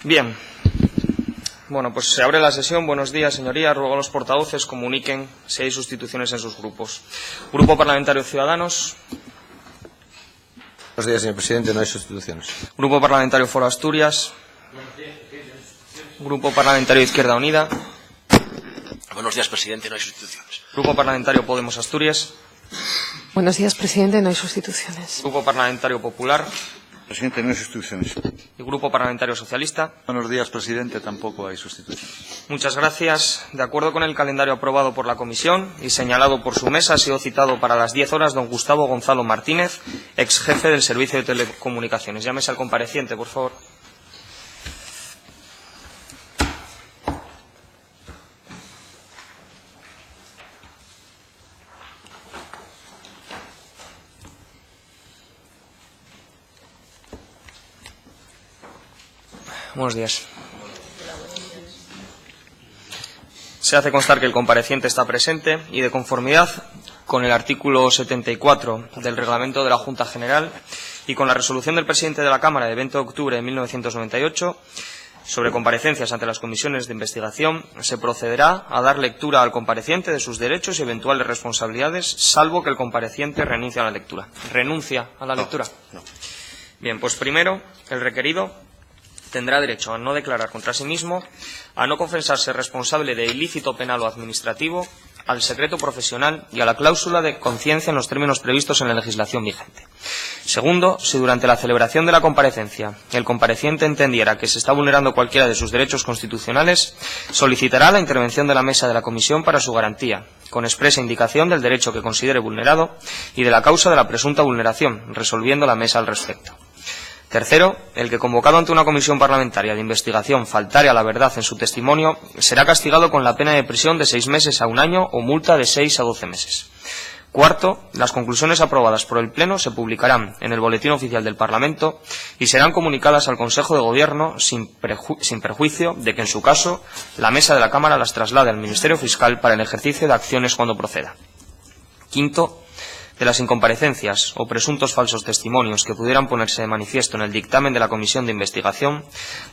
Bien. Bueno, pues se abre la sesión. Buenos días, señorías. Ruego a los portavoces comuniquen si hay sustituciones en sus grupos. Grupo Parlamentario Ciudadanos. Buenos días, señor presidente. No hay sustituciones. Grupo Parlamentario Foro Asturias. Grupo Parlamentario Izquierda Unida. Buenos días, presidente. No hay sustituciones. Grupo Parlamentario Podemos Asturias. Buenos días, presidente. No hay sustituciones. Grupo Parlamentario Popular. Presidente, no hay sustituciones. Y Grupo Parlamentario Socialista. Buenos días, presidente. Tampoco hay sustituciones. Muchas gracias. De acuerdo con el calendario aprobado por la comisión y señalado por su mesa, ha sido citado para las 10 horas don Gustavo Gonzalo Martínez, ex jefe del Servicio de Telecomunicaciones. Llámese al compareciente, por favor. Buenos días. Se hace constar que el compareciente está presente y, de conformidad con el artículo 74 del Reglamento de la Junta General y con la resolución del presidente de la Cámara de 20 de octubre de 1998 sobre comparecencias ante las comisiones de investigación, se procederá a dar lectura al compareciente de sus derechos y eventuales responsabilidades, salvo que el compareciente renuncie a la lectura. ¿Renuncia a la lectura? No. Bien, pues primero, el requerido tendrá derecho a no declarar contra sí mismo, a no confesarse responsable de ilícito penal o administrativo, al secreto profesional y a la cláusula de conciencia en los términos previstos en la legislación vigente. Segundo, si durante la celebración de la comparecencia el compareciente entendiera que se está vulnerando cualquiera de sus derechos constitucionales, solicitará la intervención de la mesa de la comisión para su garantía, con expresa indicación del derecho que considere vulnerado y de la causa de la presunta vulneración, resolviendo la mesa al respecto. Tercero, el que convocado ante una comisión parlamentaria de investigación faltare a la verdad en su testimonio será castigado con la pena de prisión de 6 meses a 1 año o multa de 6 a 12 meses. Cuarto, las conclusiones aprobadas por el Pleno se publicarán en el Boletín Oficial del Parlamento y serán comunicadas al Consejo de Gobierno sin perjuicio de que, en su caso, la Mesa de la Cámara las traslade al Ministerio Fiscal para el ejercicio de acciones cuando proceda. Quinto, de las incomparecencias o presuntos falsos testimonios que pudieran ponerse de manifiesto en el dictamen de la Comisión de Investigación,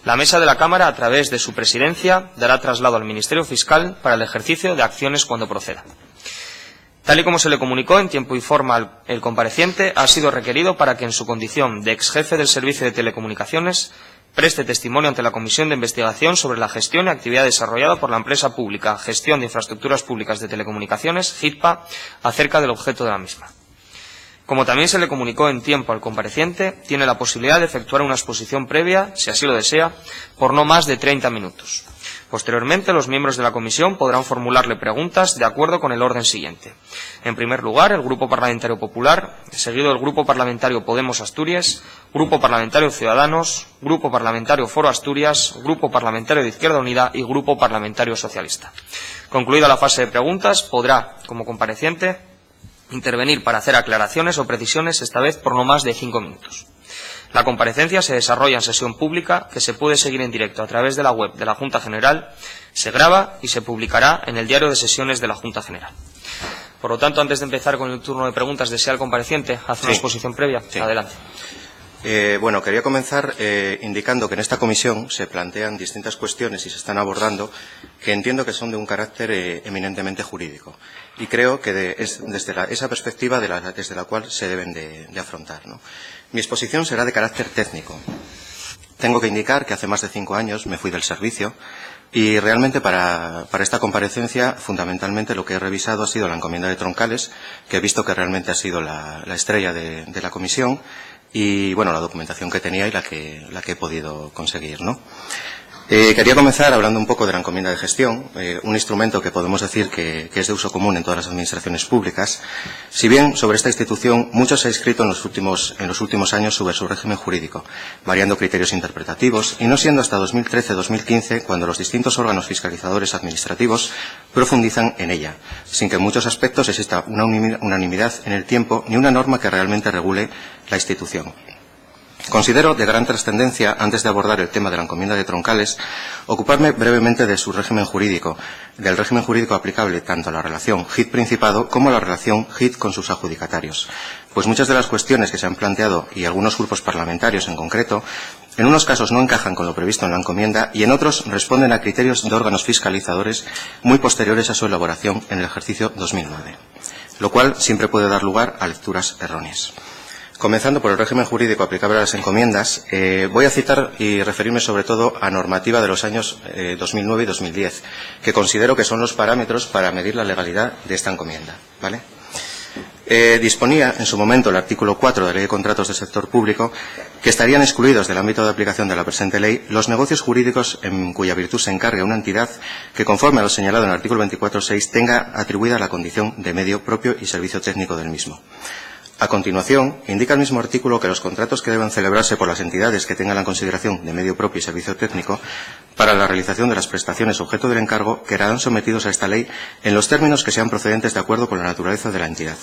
la Mesa de la Cámara, a través de su presidencia, dará traslado al Ministerio Fiscal para el ejercicio de acciones cuando proceda. Tal y como se le comunicó en tiempo y forma el compareciente, ha sido requerido para que, en su condición de ex jefe del Servicio de Telecomunicaciones, preste testimonio ante la Comisión de Investigación sobre la gestión y actividad desarrollada por la empresa pública Gestión de Infraestructuras Públicas de Telecomunicaciones, GITPA, acerca del objeto de la misma. Como también se le comunicó en tiempo al compareciente, tiene la posibilidad de efectuar una exposición previa, si así lo desea, por no más de 30 minutos. Posteriormente, los miembros de la comisión podrán formularle preguntas de acuerdo con el orden siguiente. En primer lugar, el Grupo Parlamentario Popular, seguido del Grupo Parlamentario Podemos Asturias, Grupo Parlamentario Ciudadanos, Grupo Parlamentario Foro Asturias, Grupo Parlamentario de Izquierda Unida y Grupo Parlamentario Socialista. Concluida la fase de preguntas, podrá, como compareciente, intervenir para hacer aclaraciones o precisiones, esta vez por no más de 5 minutos. La comparecencia se desarrolla en sesión pública, que se puede seguir en directo a través de la web de la Junta General, se graba y se publicará en el diario de sesiones de la Junta General. Por lo tanto, antes de empezar con el turno de preguntas, ¿desea el compareciente hacer una exposición previa? Sí. Adelante. Bueno, quería comenzar indicando que en esta comisión se plantean distintas cuestiones y se están abordando que entiendo que son de un carácter eminentemente jurídico. Y creo que es desde esa perspectiva desde la cual se deben de afrontar, ¿no? Mi exposición será de carácter técnico. Tengo que indicar que hace más de 5 años me fui del servicio y realmente para esta comparecencia fundamentalmente lo que he revisado ha sido la encomienda de troncales, que he visto que realmente ha sido la estrella de la comisión, y bueno, la documentación que tenía y la que he podido conseguir, ¿no? Quería comenzar hablando un poco de la encomienda de gestión, un instrumento que podemos decir que es de uso común en todas las administraciones públicas. Si bien sobre esta institución mucho se ha escrito en los últimos años sobre su régimen jurídico, variando criterios interpretativos, y no siendo hasta 2013-2015 cuando los distintos órganos fiscalizadores administrativos profundizan en ella, sin que en muchos aspectos exista una unanimidad en el tiempo ni una norma que realmente regule la institución. Considero de gran trascendencia, antes de abordar el tema de la encomienda de troncales, ocuparme brevemente de su régimen jurídico, del régimen jurídico aplicable tanto a la relación JIT-Principado como a la relación JIT con sus adjudicatarios. Pues muchas de las cuestiones que se han planteado, y algunos grupos parlamentarios en concreto, en unos casos no encajan con lo previsto en la encomienda y en otros responden a criterios de órganos fiscalizadores muy posteriores a su elaboración en el ejercicio 2009, lo cual siempre puede dar lugar a lecturas erróneas. Comenzando por el régimen jurídico aplicable a las encomiendas, voy a citar y referirme sobre todo a normativa de los años 2009 y 2010, que considero que son los parámetros para medir la legalidad de esta encomienda, ¿vale? Disponía en su momento el artículo 4 de la Ley de Contratos del Sector Público que estarían excluidos del ámbito de aplicación de la presente ley los negocios jurídicos en cuya virtud se encargue una entidad que, conforme a lo señalado en el artículo 24.6, tenga atribuida la condición de medio propio y servicio técnico del mismo. A continuación, indica el mismo artículo que los contratos que deben celebrarse por las entidades que tengan la consideración de medio propio y servicio técnico para la realización de las prestaciones objeto del encargo quedarán sometidos a esta ley en los términos que sean procedentes de acuerdo con la naturaleza de la entidad.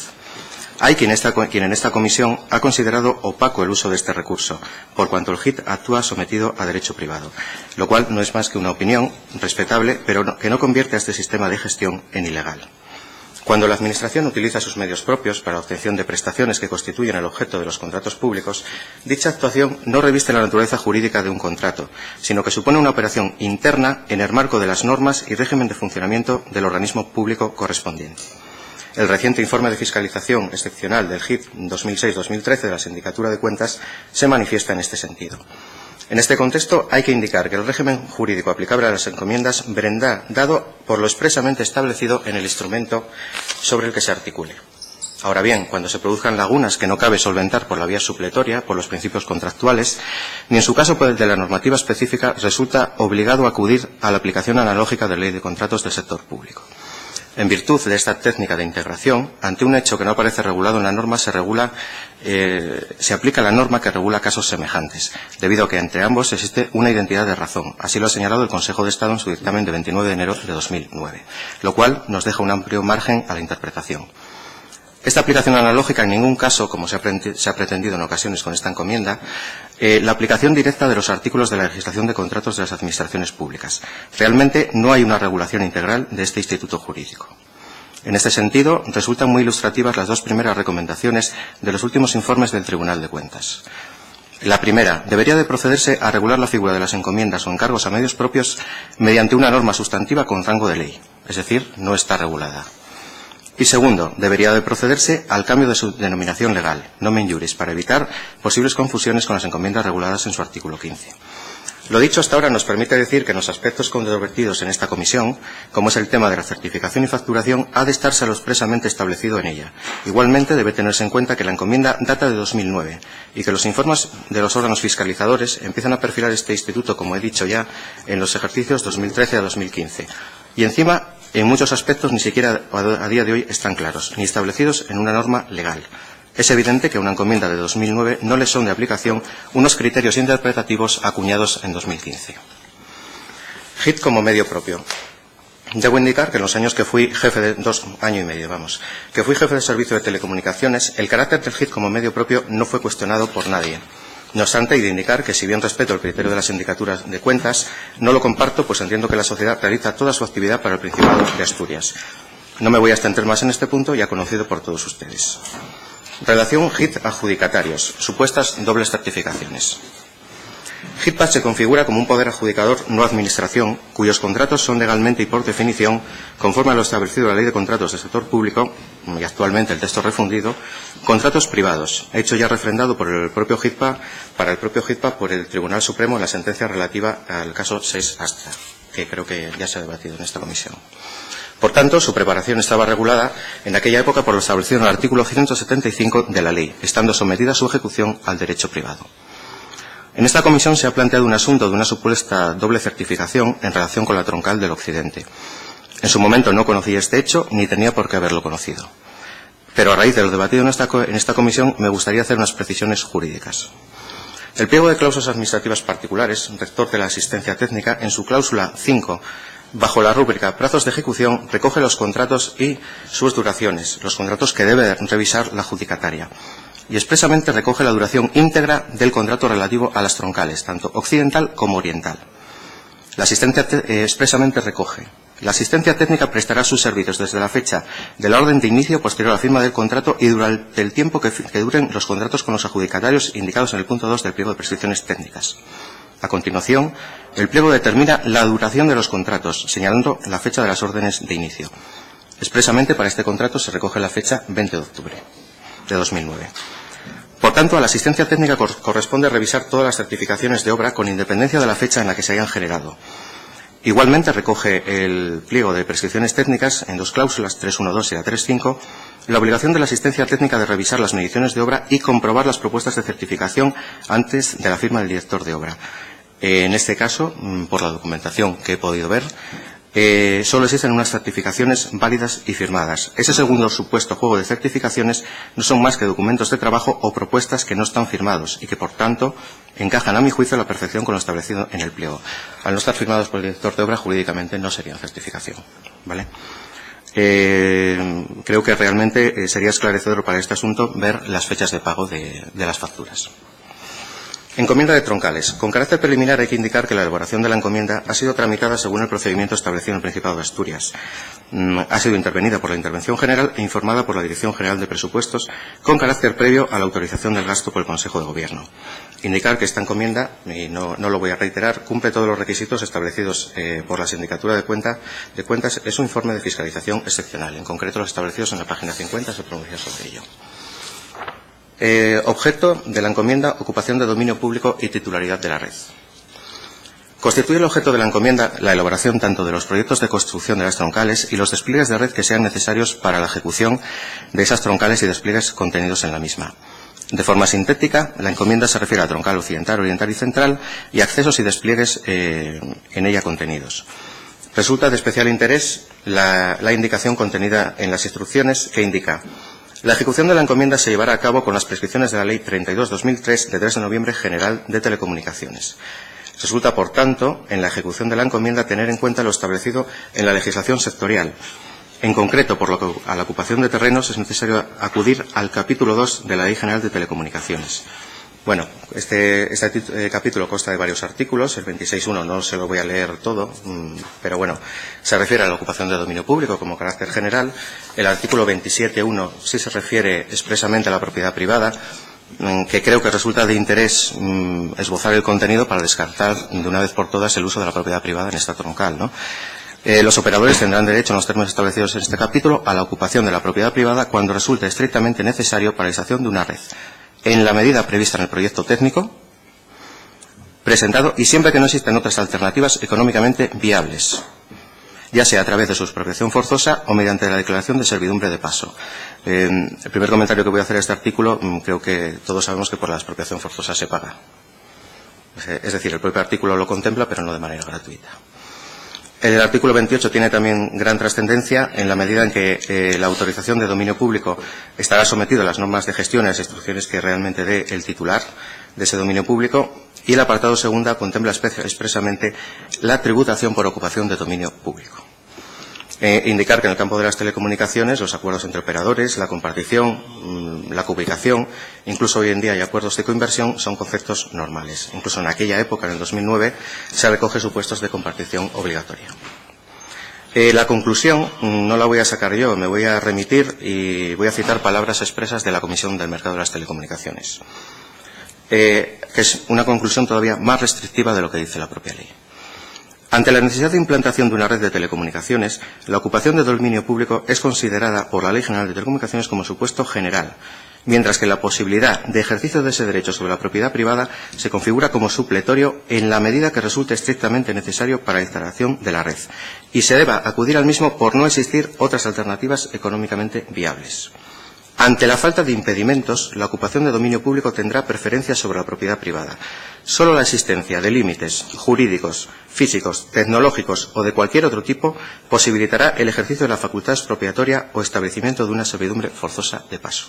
Hay quien en esta comisión ha considerado opaco el uso de este recurso, por cuanto el JIT actúa sometido a derecho privado, lo cual no es más que una opinión respetable, pero que no convierte a este sistema de gestión en ilegal. Cuando la Administración utiliza sus medios propios para la obtención de prestaciones que constituyen el objeto de los contratos públicos, dicha actuación no reviste la naturaleza jurídica de un contrato, sino que supone una operación interna en el marco de las normas y régimen de funcionamiento del organismo público correspondiente. El reciente informe de fiscalización excepcional del JIT 2006-2013 de la Sindicatura de Cuentas se manifiesta en este sentido. En este contexto hay que indicar que el régimen jurídico aplicable a las encomiendas vendrá dado por lo expresamente establecido en el instrumento sobre el que se articule. Ahora bien, cuando se produzcan lagunas que no cabe solventar por la vía supletoria, por los principios contractuales, ni en su caso por el de la normativa específica, resulta obligado a acudir a la aplicación analógica de la Ley de Contratos del Sector Público. En virtud de esta técnica de integración, ante un hecho que no aparece regulado en la norma, se aplica la norma que regula casos semejantes, debido a que entre ambos existe una identidad de razón. Así lo ha señalado el Consejo de Estado en su dictamen de 29 de enero de 2009, lo cual nos deja un amplio margen a la interpretación. Esta aplicación analógica en ningún caso, como se ha pretendido en ocasiones con esta encomienda, la aplicación directa de los artículos de la legislación de contratos de las administraciones públicas. Realmente no hay una regulación integral de este instituto jurídico. En este sentido, resultan muy ilustrativas las dos primeras recomendaciones de los últimos informes del Tribunal de Cuentas. La primera, debería de procederse a regular la figura de las encomiendas o encargos a medios propios mediante una norma sustantiva con rango de ley, es decir, no está regulada. Y segundo, debería de procederse al cambio de su denominación legal, nomen juris, para evitar posibles confusiones con las encomiendas reguladas en su artículo 15. Lo dicho hasta ahora nos permite decir que en los aspectos controvertidos en esta comisión, como es el tema de la certificación y facturación, ha de estarse lo expresamente establecido en ella. Igualmente debe tenerse en cuenta que la encomienda data de 2009 y que los informes de los órganos fiscalizadores empiezan a perfilar este instituto, como he dicho ya, en los ejercicios 2013 a 2015. Y encima, en muchos aspectos ni siquiera a día de hoy están claros, ni establecidos en una norma legal. Es evidente que a una encomienda de 2009 no le son de aplicación unos criterios interpretativos acuñados en 2015. JIT como medio propio. Debo indicar que en los años que fui jefe de que fui jefe de servicio de telecomunicaciones, el carácter del JIT como medio propio no fue cuestionado por nadie. No obstante, hay de indicar que, si bien respeto el criterio de la Sindicatura de Cuentas, no lo comparto, pues entiendo que la sociedad realiza toda su actividad para el Principado de Asturias. No me voy a extender más en este punto, ya conocido por todos ustedes. Relación JIT-adjudicatarios. Supuestas dobles certificaciones. JITPAD se configura como un poder adjudicador no administración, cuyos contratos son legalmente y por definición, conforme a lo establecido en la Ley de Contratos del Sector Público, y actualmente el texto refundido, contratos privados, hecho ya refrendado por el propio JITPAD, por el Tribunal Supremo en la sentencia relativa al caso 6 Astra, que creo que ya se ha debatido en esta comisión. Por tanto, su preparación estaba regulada en aquella época por lo establecido en el artículo 175 de la ley, estando sometida su ejecución al derecho privado. En esta comisión se ha planteado un asunto de una supuesta doble certificación en relación con la troncal del Occidente. En su momento no conocía este hecho ni tenía por qué haberlo conocido. Pero a raíz de lo debatido en esta comisión me gustaría hacer unas precisiones jurídicas. El pliego de cláusulas administrativas particulares, rector de la asistencia técnica, en su cláusula 5, bajo la rúbrica plazos de ejecución, recoge los contratos y sus duraciones, los contratos que debe revisar la adjudicataria. y expresamente recoge la duración íntegra del contrato relativo a las troncales, tanto occidental como oriental. La asistencia expresamente recoge: la asistencia técnica prestará sus servicios desde la fecha de la orden de inicio posterior a la firma del contrato y durante el tiempo que duren los contratos con los adjudicatarios indicados en el punto 2 del pliego de prescripciones técnicas. A continuación, el pliego determina la duración de los contratos, señalando la fecha de las órdenes de inicio. Expresamente para este contrato se recoge la fecha 20 de octubre de 2009. Por tanto, a la asistencia técnica corresponde revisar todas las certificaciones de obra con independencia de la fecha en la que se hayan generado. Igualmente recoge el pliego de prescripciones técnicas en dos cláusulas, 3.1.2 y la 3.5, la obligación de la asistencia técnica de revisar las mediciones de obra y comprobar las propuestas de certificación antes de la firma del director de obra. En este caso, por la documentación que he podido ver, solo existen unas certificaciones válidas y firmadas. Ese segundo supuesto juego de certificaciones no son más que documentos de trabajo o propuestas que no están firmados y que, por tanto, encajan a mi juicio a la perfección con lo establecido en el pliego. Al no estar firmados por el director de obra, jurídicamente no serían certificación, ¿vale? Creo que realmente sería esclarecedor para este asunto ver las fechas de pago de las facturas. Encomienda de troncales. Con carácter preliminar hay que indicar que la elaboración de la encomienda ha sido tramitada según el procedimiento establecido en el Principado de Asturias. Ha sido intervenida por la Intervención General e informada por la Dirección General de Presupuestos con carácter previo a la autorización del gasto por el Consejo de Gobierno. Indicar que esta encomienda, y no lo voy a reiterar, cumple todos los requisitos establecidos por la Sindicatura de Cuentas. Es un informe de fiscalización excepcional. En concreto, los establecidos en la página 50 se pronuncia sobre ello. Objeto de la encomienda: ocupación de dominio público y titularidad de la red. Constituye el objeto de la encomienda la elaboración tanto de los proyectos de construcción de las troncales y los despliegues de red que sean necesarios para la ejecución de esas troncales y despliegues contenidos en la misma. De forma sintética, la encomienda se refiere a troncal occidental, oriental y central y accesos y despliegues en ella contenidos. Resulta de especial interés la indicación contenida en las instrucciones que indica: la ejecución de la encomienda se llevará a cabo con las prescripciones de la Ley 32/2003 de 3 de noviembre General de Telecomunicaciones. Resulta, por tanto, en la ejecución de la encomienda tener en cuenta lo establecido en la legislación sectorial. En concreto, por lo que a la ocupación de terrenos es necesario acudir al capítulo 2 de la Ley General de Telecomunicaciones. Bueno, este capítulo consta de varios artículos. El 26.1 no se lo voy a leer todo, pero bueno, se refiere a la ocupación de dominio público como carácter general. El artículo 27.1 sí se refiere expresamente a la propiedad privada, que creo que resulta de interés esbozar el contenido para descartar de una vez por todas el uso de la propiedad privada en esta troncal, ¿no? Los operadores tendrán derecho, en los términos establecidos en este capítulo, a la ocupación de la propiedad privada cuando resulte estrictamente necesario para la instalación de una red, en la medida prevista en el proyecto técnico presentado y siempre que no existan otras alternativas económicamente viables, ya sea a través de su expropiación forzosa o mediante la declaración de servidumbre de paso. El primer comentario que voy a hacer a este artículo, creo que todos sabemos que por la expropiación forzosa se paga. Es decir, el propio artículo lo contempla, pero no de manera gratuita. El artículo 28 tiene también gran trascendencia en la medida en que la autorización de dominio público estará sometido a las normas de gestión y a las instrucciones que realmente dé el titular de ese dominio público, y el apartado segunda contempla expresamente la tributación por ocupación de dominio público. Indicar que en el campo de las telecomunicaciones los acuerdos entre operadores, la compartición, la coubicación, incluso hoy en día hay acuerdos de coinversión, son conceptos normales. Incluso en aquella época, en el 2009, se recoge supuestos de compartición obligatoria. La conclusión no la voy a sacar yo, me voy a remitir y voy a citar palabras expresas de la Comisión del Mercado de las Telecomunicaciones, que es una conclusión todavía más restrictiva de lo que dice la propia ley. Ante la necesidad de implantación de una red de telecomunicaciones, la ocupación de dominio público es considerada por la Ley General de Telecomunicaciones como supuesto general, mientras que la posibilidad de ejercicio de ese derecho sobre la propiedad privada se configura como supletorio en la medida que resulte estrictamente necesario para la instalación de la red, y se deba acudir al mismo por no existir otras alternativas económicamente viables. Ante la falta de impedimentos, la ocupación de dominio público tendrá preferencia sobre la propiedad privada. Solo la existencia de límites jurídicos, físicos, tecnológicos o de cualquier otro tipo posibilitará el ejercicio de la facultad expropiatoria o establecimiento de una servidumbre forzosa de paso.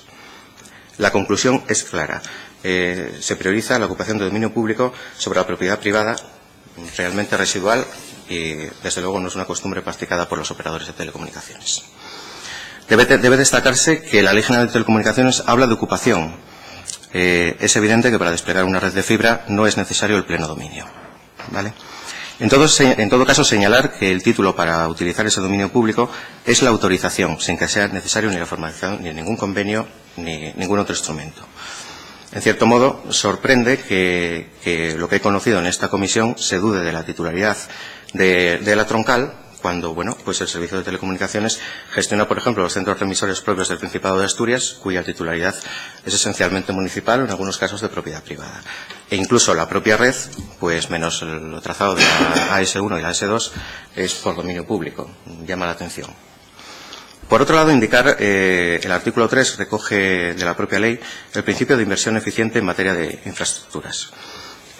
La conclusión es clara. Se prioriza la ocupación de dominio público sobre la propiedad privada, realmente residual, y desde luego no es una costumbre practicada por los operadores de telecomunicaciones. Debe destacarse que la Ley General de Telecomunicaciones habla de ocupación, es evidente que para desplegar una red de fibra no es necesario el pleno dominio, ¿vale? En todo caso, señalar que el título para utilizar ese dominio público es la autorización, sin que sea necesario ni la formalización, ni ningún convenio, ni ningún otro instrumento. En cierto modo, sorprende que lo que he conocido en esta comisión se dude de la titularidad de la troncal, cuando, bueno, pues el Servicio de Telecomunicaciones gestiona, por ejemplo, los centros remisores propios del Principado de Asturias, cuya titularidad es esencialmente municipal o en algunos casos de propiedad privada. E incluso la propia red, pues menos lo trazado de la AS1 y la AS2, es por dominio público. Llama la atención. Por otro lado, indicar el artículo 3 recoge de la propia ley el principio de inversión eficiente en materia de infraestructuras.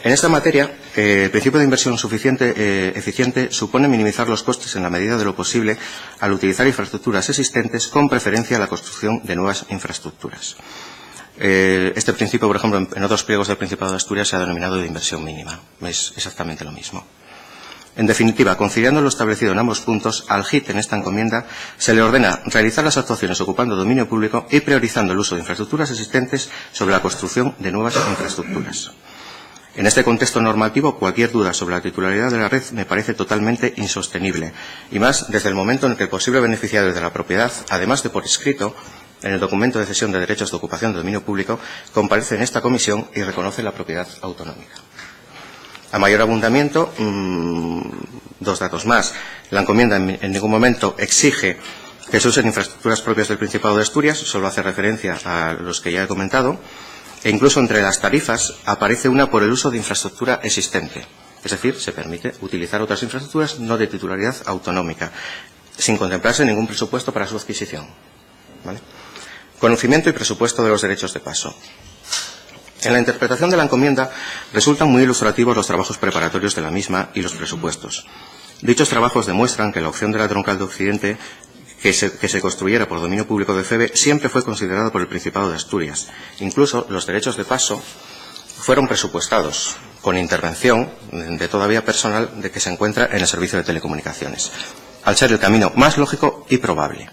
En esta materia, el principio de inversión eficiente supone minimizar los costes en la medida de lo posible al utilizar infraestructuras existentes, con preferencia a la construcción de nuevas infraestructuras. Este principio, por ejemplo, en otros pliegos del Principado de Asturias se ha denominado de inversión mínima. Es exactamente lo mismo. En definitiva, conciliando lo establecido en ambos puntos, al GIT en esta encomienda se le ordena realizar las actuaciones ocupando dominio público y priorizando el uso de infraestructuras existentes sobre la construcción de nuevas infraestructuras. En este contexto normativo, cualquier duda sobre la titularidad de la red me parece totalmente insostenible, y más desde el momento en que el posible beneficiario de la propiedad, además de por escrito, en el documento de cesión de derechos de ocupación de dominio público, comparece en esta comisión y reconoce la propiedad autonómica. A mayor abundamiento, dos datos más. La encomienda en ningún momento exige que se usen infraestructuras propias del Principado de Asturias, solo hace referencia a los que ya he comentado, e incluso entre las tarifas aparece una por el uso de infraestructura existente. Es decir, se permite utilizar otras infraestructuras no de titularidad autonómica, sin contemplarse ningún presupuesto para su adquisición, ¿vale? Conocimiento y presupuesto de los derechos de paso. En la interpretación de la encomienda resultan muy ilustrativos los trabajos preparatorios de la misma y los presupuestos. Dichos trabajos demuestran que la opción de la troncal de Occidente que se construyera por dominio público de FEBE siempre fue considerada por el Principado de Asturias. Incluso los derechos de paso fueron presupuestados con intervención de todavía personal de que se encuentra en el servicio de telecomunicaciones, al ser el camino más lógico y probable.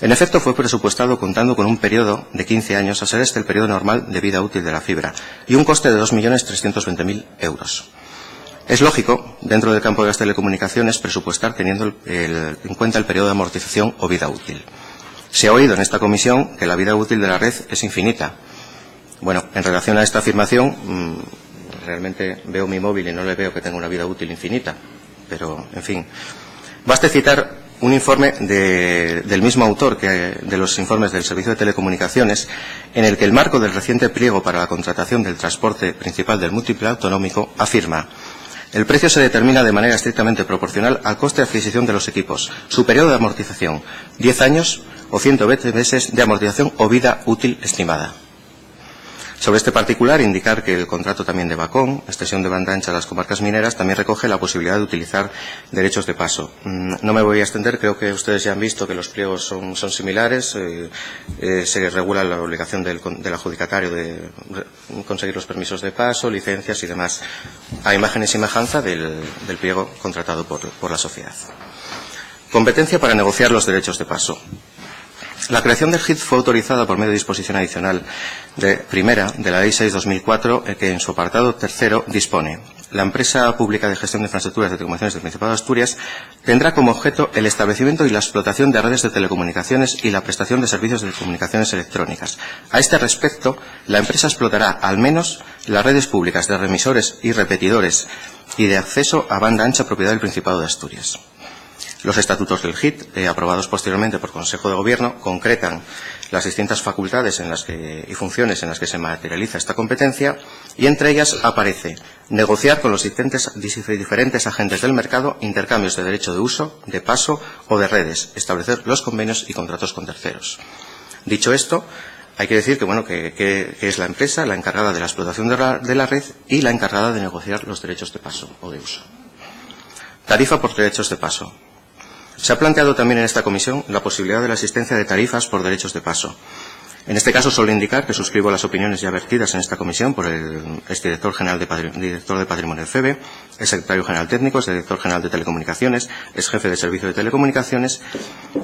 En efecto, fue presupuestado contando con un periodo de 15 años, a ser este el periodo normal de vida útil de la fibra, y un coste de 2.320.000 euros. Es lógico, dentro del campo de las telecomunicaciones, presupuestar teniendo en cuenta el periodo de amortización o vida útil. Se ha oído en esta comisión que la vida útil de la red es infinita. Bueno, en relación a esta afirmación, realmente veo mi móvil y no le veo que tenga una vida útil infinita, pero, en fin. Baste citar un informe del mismo autor que de los informes del Servicio de Telecomunicaciones, en el que el marco del reciente pliego para la contratación del transporte principal del múltiple autonómico afirma: el precio se determina de manera estrictamente proporcional al coste de adquisición de los equipos, su periodo de amortización, 10 años o 120 meses de amortización o vida útil estimada. Sobre este particular, indicar que el contrato también de Bacón, extensión de banda ancha a las comarcas mineras, también recoge la posibilidad de utilizar derechos de paso. No me voy a extender, creo que ustedes ya han visto que los pliegos son similares. Se regula la obligación del adjudicatario de conseguir los permisos de paso, licencias y demás, a imagen y semejanza del pliego contratado por la sociedad. Competencia para negociar los derechos de paso. La creación del GIT fue autorizada por medio de disposición adicional primera de la Ley 6/2004, que en su apartado tercero dispone: la empresa pública de gestión de infraestructuras de telecomunicaciones del Principado de Asturias tendrá como objeto el establecimiento y la explotación de redes de telecomunicaciones y la prestación de servicios de comunicaciones electrónicas. A este respecto, la empresa explotará al menos las redes públicas de remisores y repetidores y de acceso a banda ancha propiedad del Principado de Asturias. Los estatutos del GIT, aprobados posteriormente por Consejo de Gobierno, concretan las distintas facultades y funciones en las que se materializa esta competencia, y entre ellas aparece negociar con los diferentes agentes del mercado intercambios de derecho de uso, de paso o de redes, establecer los convenios y contratos con terceros. Dicho esto, hay que decir que es la empresa la encargada de la explotación de la red y la encargada de negociar los derechos de paso o de uso. Tarifa por derechos de paso. Se ha planteado también en esta comisión la posibilidad de la existencia de tarifas por derechos de paso. En este caso, solo indicar que suscribo las opiniones ya vertidas en esta comisión por el exdirector general director de Patrimonio del FEBE, el secretario general técnico, el director general de Telecomunicaciones, ex jefe de Servicio de Telecomunicaciones,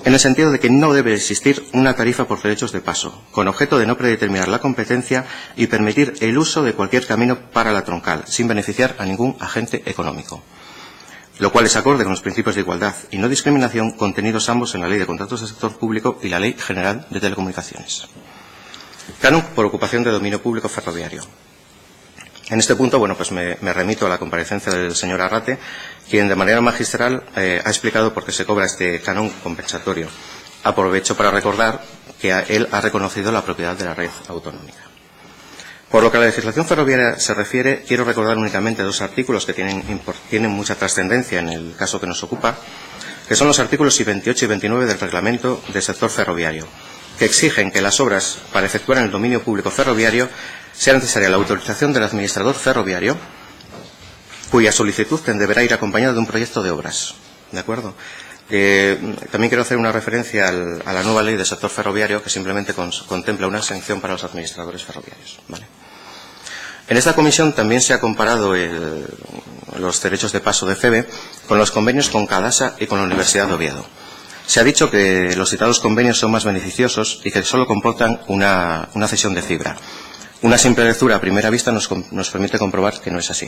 en el sentido de que no debe existir una tarifa por derechos de paso, con objeto de no predeterminar la competencia y permitir el uso de cualquier camino para la troncal, sin beneficiar a ningún agente económico, lo cual es acorde con los principios de igualdad y no discriminación contenidos ambos en la Ley de Contratos del Sector Público y la Ley General de Telecomunicaciones. Canon por ocupación de dominio público ferroviario. En este punto, bueno, pues me remito a la comparecencia del señor Arrate, quien de manera magistral ha explicado por qué se cobra este canon compensatorio. Aprovecho para recordar que él ha reconocido la propiedad de la red autonómica. Por lo que a la legislación ferroviaria se refiere, quiero recordar únicamente dos artículos que tienen mucha trascendencia en el caso que nos ocupa, que son los artículos 28 y 29 del Reglamento del Sector Ferroviario, que exigen que las obras para efectuar en el dominio público ferroviario sea necesaria la autorización del administrador ferroviario, cuya solicitud deberá ir acompañada de un proyecto de obras. ¿De acuerdo? También quiero hacer una referencia a la nueva ley del sector ferroviario, que simplemente contempla una exención para los administradores ferroviarios. ¿Vale? En esta comisión también se ha comparado los derechos de paso de FEBE con los convenios con Cadasa y con la Universidad de Oviedo. Se ha dicho que los citados convenios son más beneficiosos y que solo comportan una cesión de fibra. Una simple lectura a primera vista nos permite comprobar que no es así.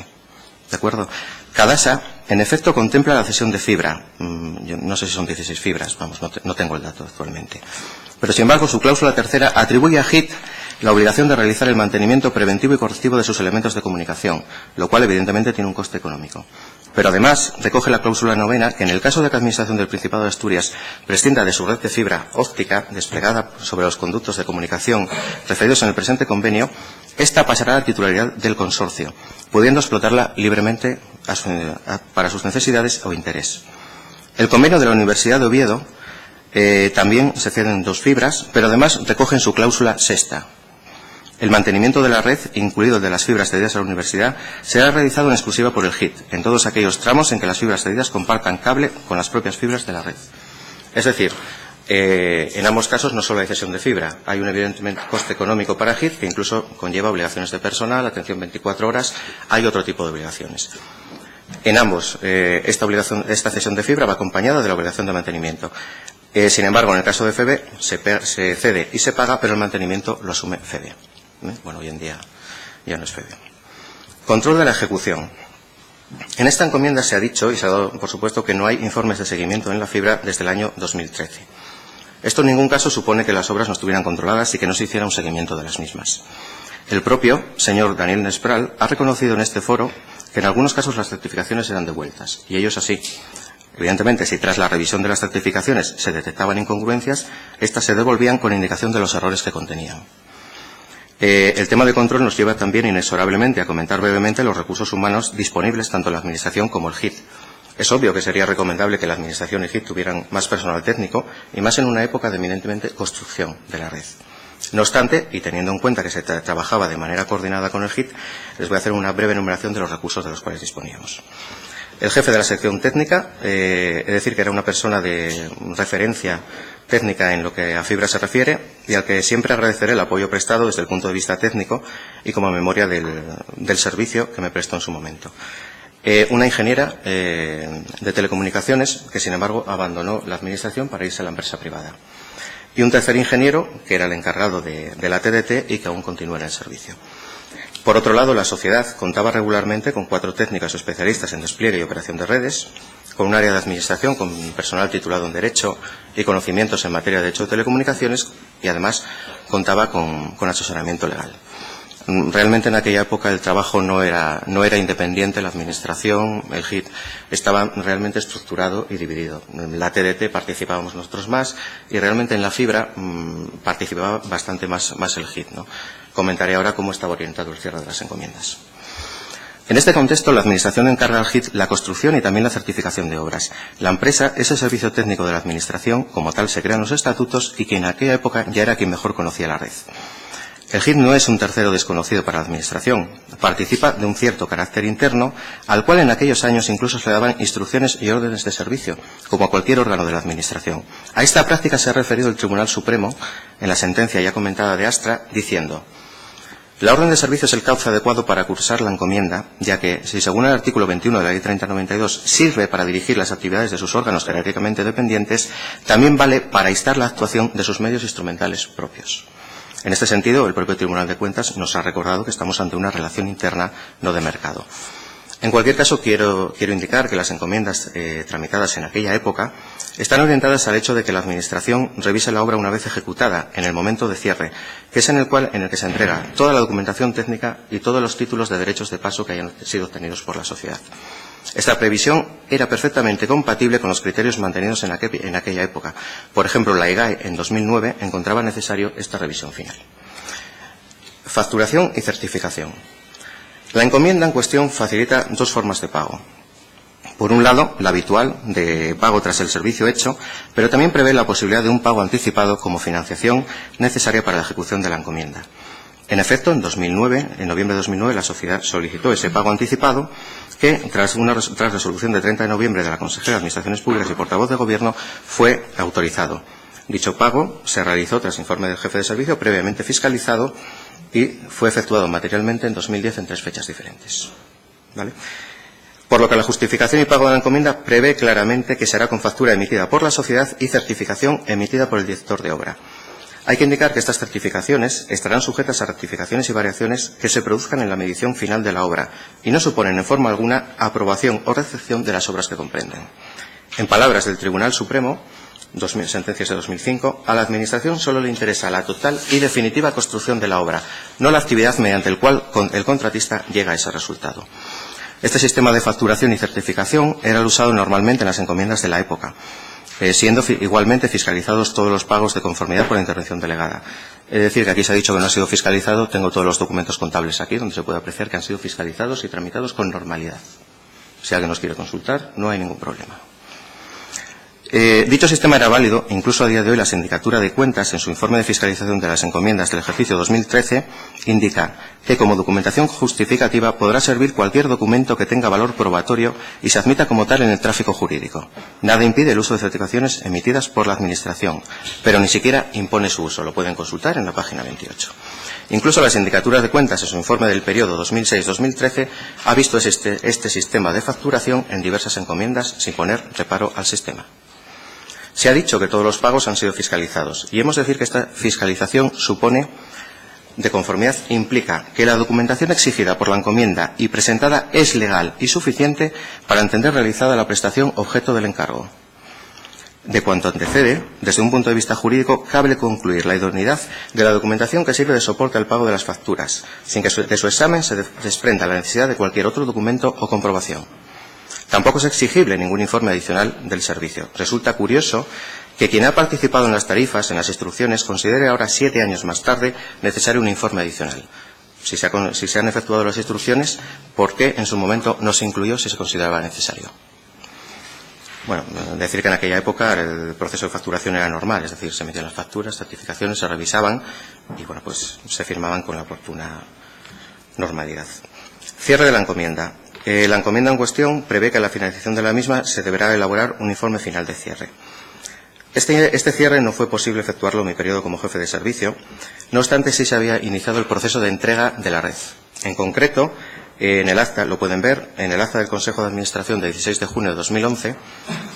¿De acuerdo? Cadasa, en efecto, contempla la cesión de fibra. Yo no sé si son 16 fibras, vamos, no tengo el dato actualmente. Pero, sin embargo, su cláusula tercera atribuye a HIT la obligación de realizar el mantenimiento preventivo y correctivo de sus elementos de comunicación, lo cual, evidentemente, tiene un coste económico. Pero además recoge la cláusula novena que en el caso de que la Administración del Principado de Asturias prescinda de su red de fibra óptica desplegada sobre los conductos de comunicación referidos en el presente convenio, esta pasará a la titularidad del consorcio, pudiendo explotarla libremente para sus necesidades o interés. El convenio de la Universidad de Oviedo también se ceden 2 fibras, pero además recoge en su cláusula sexta: el mantenimiento de la red, incluido el de las fibras cedidas a la universidad, será realizado en exclusiva por el HIT, en todos aquellos tramos en que las fibras cedidas compartan cable con las propias fibras de la red. Es decir, en ambos casos no solo hay cesión de fibra, hay un evidentemente coste económico para HIT que incluso conlleva obligaciones de personal, atención 24 horas, hay otro tipo de obligaciones. En ambos, esta cesión de fibra va acompañada de la obligación de mantenimiento. Sin embargo, en el caso de FEBE se cede y se paga, pero el mantenimiento lo asume FEBE. Bueno, hoy en día ya no es FEBE. Control de la ejecución. En esta encomienda se ha dicho, y se ha dado por supuesto, que no hay informes de seguimiento en la fibra desde el año 2013. Esto en ningún caso supone que las obras no estuvieran controladas y que no se hiciera un seguimiento de las mismas. El propio señor Daniel Nespral ha reconocido en este foro que en algunos casos las certificaciones eran devueltas, y ello es así. Evidentemente, si tras la revisión de las certificaciones se detectaban incongruencias, estas se devolvían con indicación de los errores que contenían. El tema de control nos lleva también inexorablemente a comentar brevemente los recursos humanos disponibles tanto en la Administración como el HIT. Es obvio que sería recomendable que la Administración y el HIT tuvieran más personal técnico y más en una época de eminentemente construcción de la red. No obstante, y teniendo en cuenta que se trabajaba de manera coordinada con el HIT, les voy a hacer una breve enumeración de los recursos de los cuales disponíamos. El jefe de la sección técnica, es decir, que era una persona de referencia técnica en lo que a fibra se refiere y al que siempre agradeceré el apoyo prestado desde el punto de vista técnico y como memoria del servicio que me prestó en su momento. Una ingeniera de telecomunicaciones que, sin embargo, abandonó la administración para irse a la empresa privada. Y un tercer ingeniero, que era el encargado de la TDT y que aún continúa en el servicio. Por otro lado, la sociedad contaba regularmente con 4 técnicos especialistas en despliegue y operación de redes, con un área de administración con personal titulado en Derecho y conocimientos en materia de Derecho de Telecomunicaciones, y además contaba con asesoramiento legal. Realmente en aquella época el trabajo no era independiente, la administración, el HIT, estaba realmente estructurado y dividido. En la TDT participábamos nosotros más y realmente en la fibra participaba bastante más el HIT, ¿no? Comentaré ahora cómo estaba orientado el cierre de las encomiendas. En este contexto, la Administración encarga al HIT la construcción y también la certificación de obras. La empresa es el servicio técnico de la Administración, como tal se crean los estatutos, y que en aquella época ya era quien mejor conocía la red. El GID no es un tercero desconocido para la Administración. Participa de un cierto carácter interno, al cual en aquellos años incluso se le daban instrucciones y órdenes de servicio, como a cualquier órgano de la Administración. A esta práctica se ha referido el Tribunal Supremo, en la sentencia ya comentada de Astra, diciendo: la orden de servicio es el cauce adecuado para cursar la encomienda, ya que, si según el artículo 21 de la Ley 3092 sirve para dirigir las actividades de sus órganos jerárquicamente dependientes, también vale para instar la actuación de sus medios instrumentales propios. En este sentido, el propio Tribunal de Cuentas nos ha recordado que estamos ante una relación interna, no de mercado. En cualquier caso, quiero indicar que las encomiendas tramitadas en aquella época están orientadas al hecho de que la Administración revise la obra una vez ejecutada, en el momento de cierre, que es en el que se entrega toda la documentación técnica y todos los títulos de derechos de paso que hayan sido obtenidos por la sociedad. Esta previsión era perfectamente compatible con los criterios mantenidos en aquella época. Por ejemplo, la IGAE en 2009 encontraba necesario esta revisión final. Facturación y certificación. La encomienda en cuestión facilita dos formas de pago. Por un lado, la habitual, de pago tras el servicio hecho, pero también prevé la posibilidad de un pago anticipado como financiación necesaria para la ejecución de la encomienda. En efecto, en noviembre de 2009, la sociedad solicitó ese pago anticipado que, tras resolución de 30 de noviembre de la Consejera de Administraciones Públicas y portavoz de Gobierno, fue autorizado. Dicho pago se realizó tras informe del jefe de servicio previamente fiscalizado y fue efectuado materialmente en 2010 en 3 fechas diferentes. ¿Vale? Por lo que la justificación y pago de la encomienda prevé claramente que será con factura emitida por la sociedad y certificación emitida por el director de obra. Hay que indicar que estas certificaciones estarán sujetas a rectificaciones y variaciones que se produzcan en la medición final de la obra y no suponen en forma alguna aprobación o recepción de las obras que comprenden. En palabras del Tribunal Supremo, sentencias de 2005, a la Administración solo le interesa la total y definitiva construcción de la obra, no la actividad mediante el cual el contratista llega a ese resultado. Este sistema de facturación y certificación era el usado normalmente en las encomiendas de la época, siendo igualmente fiscalizados todos los pagos de conformidad por la intervención delegada. Es decir, que aquí se ha dicho que no ha sido fiscalizado, tengo todos los documentos contables aquí, donde se puede apreciar que han sido fiscalizados y tramitados con normalidad. Si alguien nos quiere consultar, no hay ningún problema. Dicho sistema era válido, incluso a día de hoy la Sindicatura de Cuentas, en su informe de fiscalización de las encomiendas del ejercicio 2013, indica que como documentación justificativa podrá servir cualquier documento que tenga valor probatorio y se admita como tal en el tráfico jurídico. Nada impide el uso de certificaciones emitidas por la Administración, pero ni siquiera impone su uso. Lo pueden consultar en la página 28. Incluso la Sindicatura de Cuentas, en su informe del periodo 2006-2013, ha visto este sistema de facturación en diversas encomiendas sin poner reparo al sistema. Se ha dicho que todos los pagos han sido fiscalizados y hemos de decir que esta fiscalización supone de conformidad implica que la documentación exigida por la encomienda y presentada es legal y suficiente para entender realizada la prestación objeto del encargo. De cuanto antecede, desde un punto de vista jurídico, cabe concluir la idoneidad de la documentación que sirve de soporte al pago de las facturas, sin que de su examen se desprenda la necesidad de cualquier otro documento o comprobación. Tampoco es exigible ningún informe adicional del servicio. Resulta curioso que quien ha participado en las tarifas, en las instrucciones, considere ahora 7 años más tarde necesario un informe adicional. Si se han efectuado las instrucciones, ¿por qué en su momento no se incluyó si se consideraba necesario? Bueno, decir que en aquella época el proceso de facturación era normal, es decir, se metían las facturas, certificaciones, se revisaban y bueno, pues se firmaban con la oportuna normalidad. Cierre de la encomienda. La encomienda en cuestión prevé que a la finalización de la misma se deberá elaborar un informe final de cierre. Este cierre no fue posible efectuarlo en mi periodo como jefe de servicio, no obstante sí se había iniciado el proceso de entrega de la red. En concreto, en el acta, lo pueden ver, en el acta del Consejo de Administración de 16 de junio de 2011,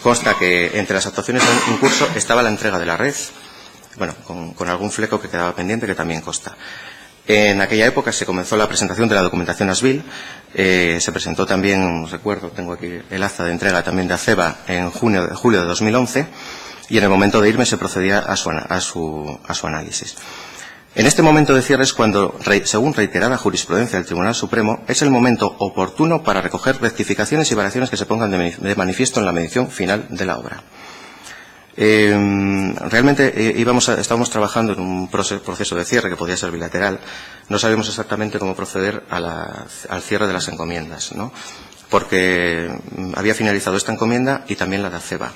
consta que entre las actuaciones en curso estaba la entrega de la red, bueno, con algún fleco que quedaba pendiente que también consta. En aquella época se comenzó la presentación de la documentación ASBIL, se presentó también, recuerdo, tengo aquí el acta de entrega también de ACEBA en julio de 2011 y en el momento de irme se procedía a su análisis. En este momento de cierre es cuando, según reiterada jurisprudencia del Tribunal Supremo, es el momento oportuno para recoger rectificaciones y variaciones que se pongan de manifiesto en la medición final de la obra. Realmente estábamos trabajando en un proceso de cierre que podía ser bilateral. No sabíamos exactamente cómo proceder al cierre de las encomiendas, ¿no? Porque había finalizado esta encomienda y también la de ACEBA.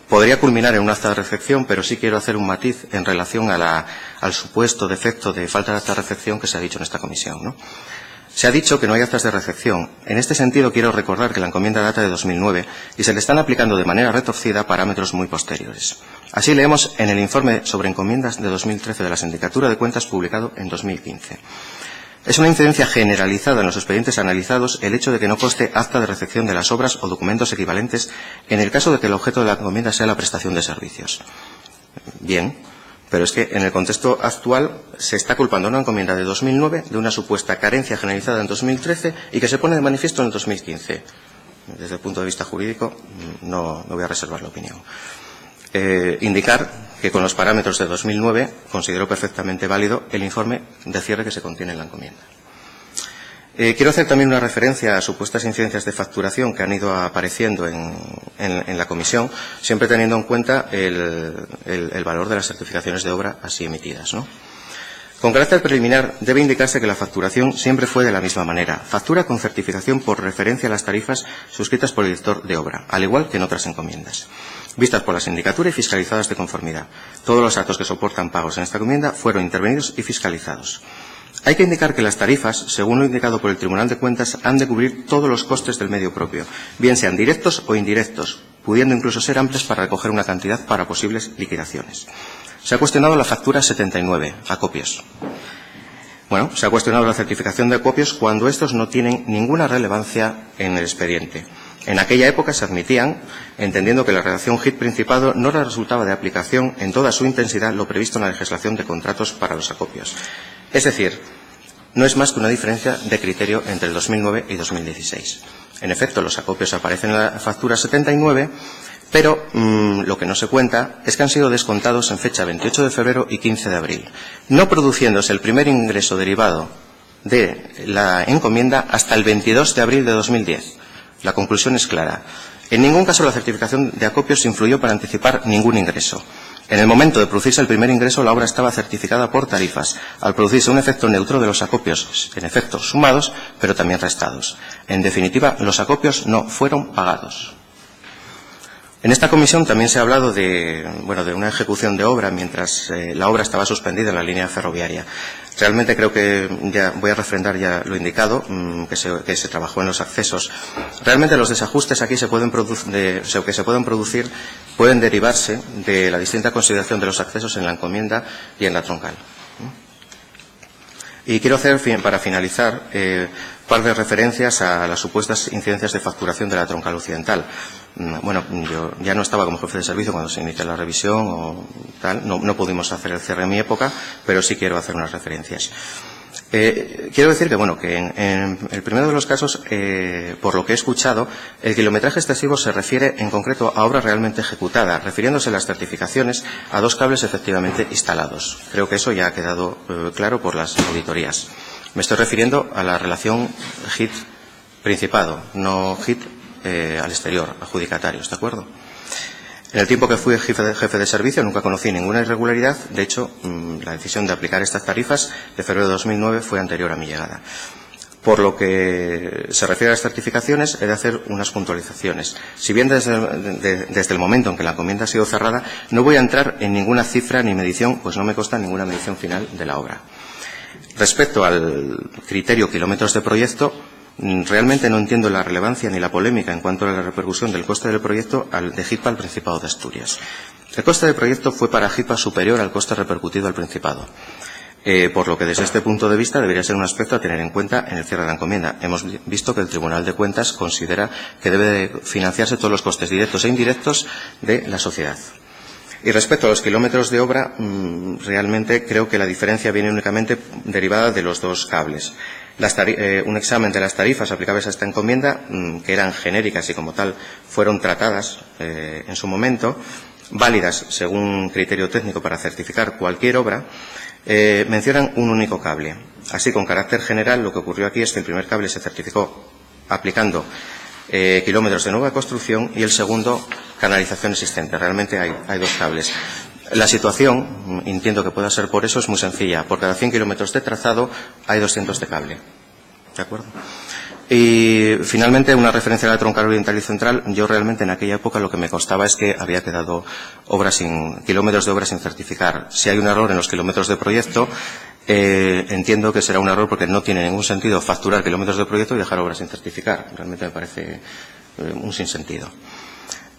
podría culminar en un acta de recepción, pero sí quiero hacer un matiz en relación al supuesto defecto de falta de acta de recepción que se ha dicho en esta comisión, ¿no? Se ha dicho que no hay actas de recepción. En este sentido, quiero recordar que la encomienda data de 2009 y se le están aplicando de manera retorcida parámetros muy posteriores. Así leemos en el informe sobre encomiendas de 2013 de la Sindicatura de Cuentas publicado en 2015. Es una incidencia generalizada en los expedientes analizados el hecho de que no conste acta de recepción de las obras o documentos equivalentes en el caso de que el objeto de la encomienda sea la prestación de servicios. Bien, pero es que en el contexto actual se está culpando a una encomienda de 2009 de una supuesta carencia generalizada en 2013 y que se pone de manifiesto en el 2015. Desde el punto de vista jurídico no voy a reservar la opinión. Indicar que con los parámetros de 2009 considero perfectamente válido el informe de cierre que se contiene en la encomienda. Quiero hacer también una referencia a supuestas incidencias de facturación que han ido apareciendo en la comisión, siempre teniendo en cuenta el valor de las certificaciones de obra así emitidas, ¿no? Con carácter preliminar, debe indicarse que la facturación siempre fue de la misma manera. Factura con certificación por referencia a las tarifas suscritas por el director de obra, al igual que en otras encomiendas, vistas por la sindicatura y fiscalizadas de conformidad. Todos los actos que soportan pagos en esta encomienda fueron intervenidos y fiscalizados. Hay que indicar que las tarifas, según lo indicado por el Tribunal de Cuentas, han de cubrir todos los costes del medio propio, bien sean directos o indirectos, pudiendo incluso ser amplias para recoger una cantidad para posibles liquidaciones. Se ha cuestionado la factura 79, acopios. Bueno, se ha cuestionado la certificación de acopios cuando estos no tienen ninguna relevancia en el expediente. En aquella época se admitían, entendiendo que la redacción HIT-Principado no resultaba de aplicación en toda su intensidad lo previsto en la legislación de contratos para los acopios. Es decir, no es más que una diferencia de criterio entre el 2009 y 2016. En efecto, los acopios aparecen en la factura 79, pero lo que no se cuenta es que han sido descontados en fecha 28 de febrero y 15 de abril, no produciéndose el primer ingreso derivado de la encomienda hasta el 22 de abril de 2010. La conclusión es clara. En ningún caso la certificación de acopios influyó para anticipar ningún ingreso. En el momento de producirse el primer ingreso, la obra estaba certificada por tarifas, al producirse un efecto neutro de los acopios, en efecto sumados, pero también restados. En definitiva, los acopios no fueron pagados. En esta comisión también se ha hablado de una ejecución de obra mientras la obra estaba suspendida en la línea ferroviaria. Realmente creo que ya voy a refrendar ya lo indicado, que se trabajó en los accesos. Realmente los desajustes aquí que se pueden producir pueden derivarse de la distinta consideración de los accesos en la encomienda y en la troncal. Y quiero hacer, para finalizar, un par de referencias a las supuestas incidencias de facturación de la troncal occidental. Bueno, yo ya no estaba como jefe de servicio cuando se inicia la revisión o tal, no pudimos hacer el cierre en mi época, pero sí quiero hacer unas referencias. Quiero decir que, que en el primero de los casos, por lo que he escuchado, el kilometraje excesivo se refiere en concreto a obra realmente ejecutada, refiriéndose las certificaciones a 2 cables efectivamente instalados. Creo que eso ya ha quedado claro por las auditorías. Me estoy refiriendo a la relación HIT-Principado, no HIT al exterior, adjudicatarios, ¿de acuerdo? En el tiempo que fui jefe de servicio nunca conocí ninguna irregularidad. De hecho, la decisión de aplicar estas tarifas de febrero de 2009 fue anterior a mi llegada. Por lo que se refiere a las certificaciones, he de hacer unas puntualizaciones. Si bien desde el momento en que la encomienda ha sido cerrada, no voy a entrar en ninguna cifra ni medición, pues no me consta ninguna medición final de la obra. Respecto al criterio kilómetros de proyecto, realmente no entiendo la relevancia ni la polémica en cuanto a la repercusión del coste del proyecto de HITPA al Principado de Asturias. El coste del proyecto fue para HITPA superior al coste repercutido al Principado, por lo que desde este punto de vista debería ser un aspecto a tener en cuenta en el cierre de la encomienda. Hemos visto que el Tribunal de Cuentas considera que debe de financiarse todos los costes directos e indirectos de la sociedad. Y respecto a los kilómetros de obra, realmente creo que la diferencia viene únicamente derivada de los 2 cables. Un examen de las tarifas aplicables a esta encomienda, que eran genéricas y como tal fueron tratadas en su momento, válidas según criterio técnico para certificar cualquier obra, mencionan un único cable. Así, con carácter general, lo que ocurrió aquí es que el primer cable se certificó aplicando kilómetros de nueva construcción y el segundo canalización existente. Realmente hay 2 cables. La situación, entiendo que pueda ser por eso, es muy sencilla. Por cada 100 kilómetros de trazado hay 200 de cable. ¿De acuerdo? Y finalmente, una referencia a la troncal oriental y central. Yo realmente en aquella época lo que me constaba es que había quedado kilómetros de obra sin certificar. Si hay un error en los kilómetros de proyecto, entiendo que será un error porque no tiene ningún sentido facturar kilómetros de proyecto y dejar obras sin certificar. Realmente me parece un sinsentido.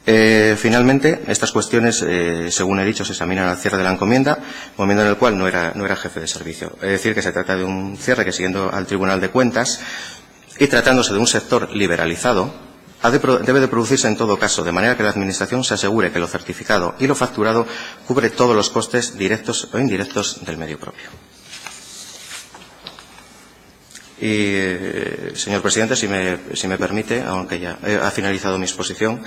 Finalmente, estas cuestiones, según he dicho, se examinan al cierre de la encomienda, momento en el cual no era jefe de servicio. Es decir, que se trata de un cierre que, siguiendo al Tribunal de Cuentas y tratándose de un sector liberalizado, debe de producirse en todo caso, de manera que la Administración se asegure que lo certificado y lo facturado cubre todos los costes directos o indirectos del medio propio. Y, señor presidente, si me permite, aunque ya ha finalizado mi exposición,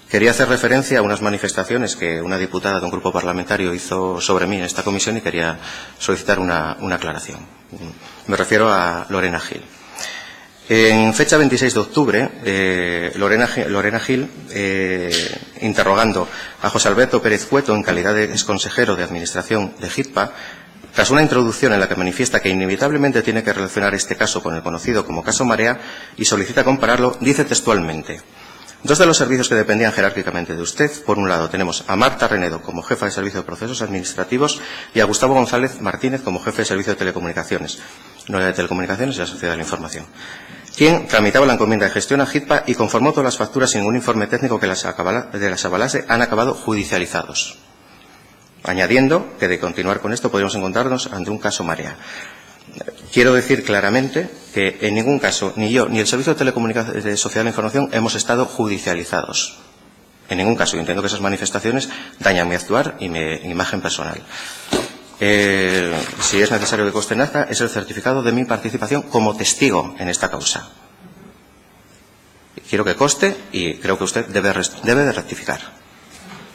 quería hacer referencia a unas manifestaciones que una diputada de un grupo parlamentario hizo sobre mí en esta comisión y quería solicitar una aclaración. Me refiero a Lorena Gil. En fecha 26 de octubre, Lorena Gil, interrogando a José Alberto Pérez Cueto en calidad de exconsejero de Administración de HITPA, tras una introducción en la que manifiesta que inevitablemente tiene que relacionar este caso con el conocido como caso Marea y solicita compararlo, dice textualmente: dos de los servicios que dependían jerárquicamente de usted, por un lado tenemos a Marta Renedo como jefa de servicio de procesos administrativos y a Gustavo González Martínez como jefe de servicio de telecomunicaciones, no de telecomunicaciones y la sociedad de la información, quien tramitaba la encomienda de gestión a HITPA y conformó todas las facturas sin ningún informe técnico que las avalase, han acabado judicializados. Añadiendo que de continuar con esto podríamos encontrarnos ante un caso Marea. Quiero decir claramente que en ningún caso, ni yo ni el Servicio de Telecomunicaciones de Sociedad de la Información hemos estado judicializados. En ningún caso. Y entiendo que esas manifestaciones dañan mi actuar y mi imagen personal. Si es necesario que conste en acta, es el certificado de mi participación como testigo en esta causa. Quiero que conste y creo que usted debe de rectificar,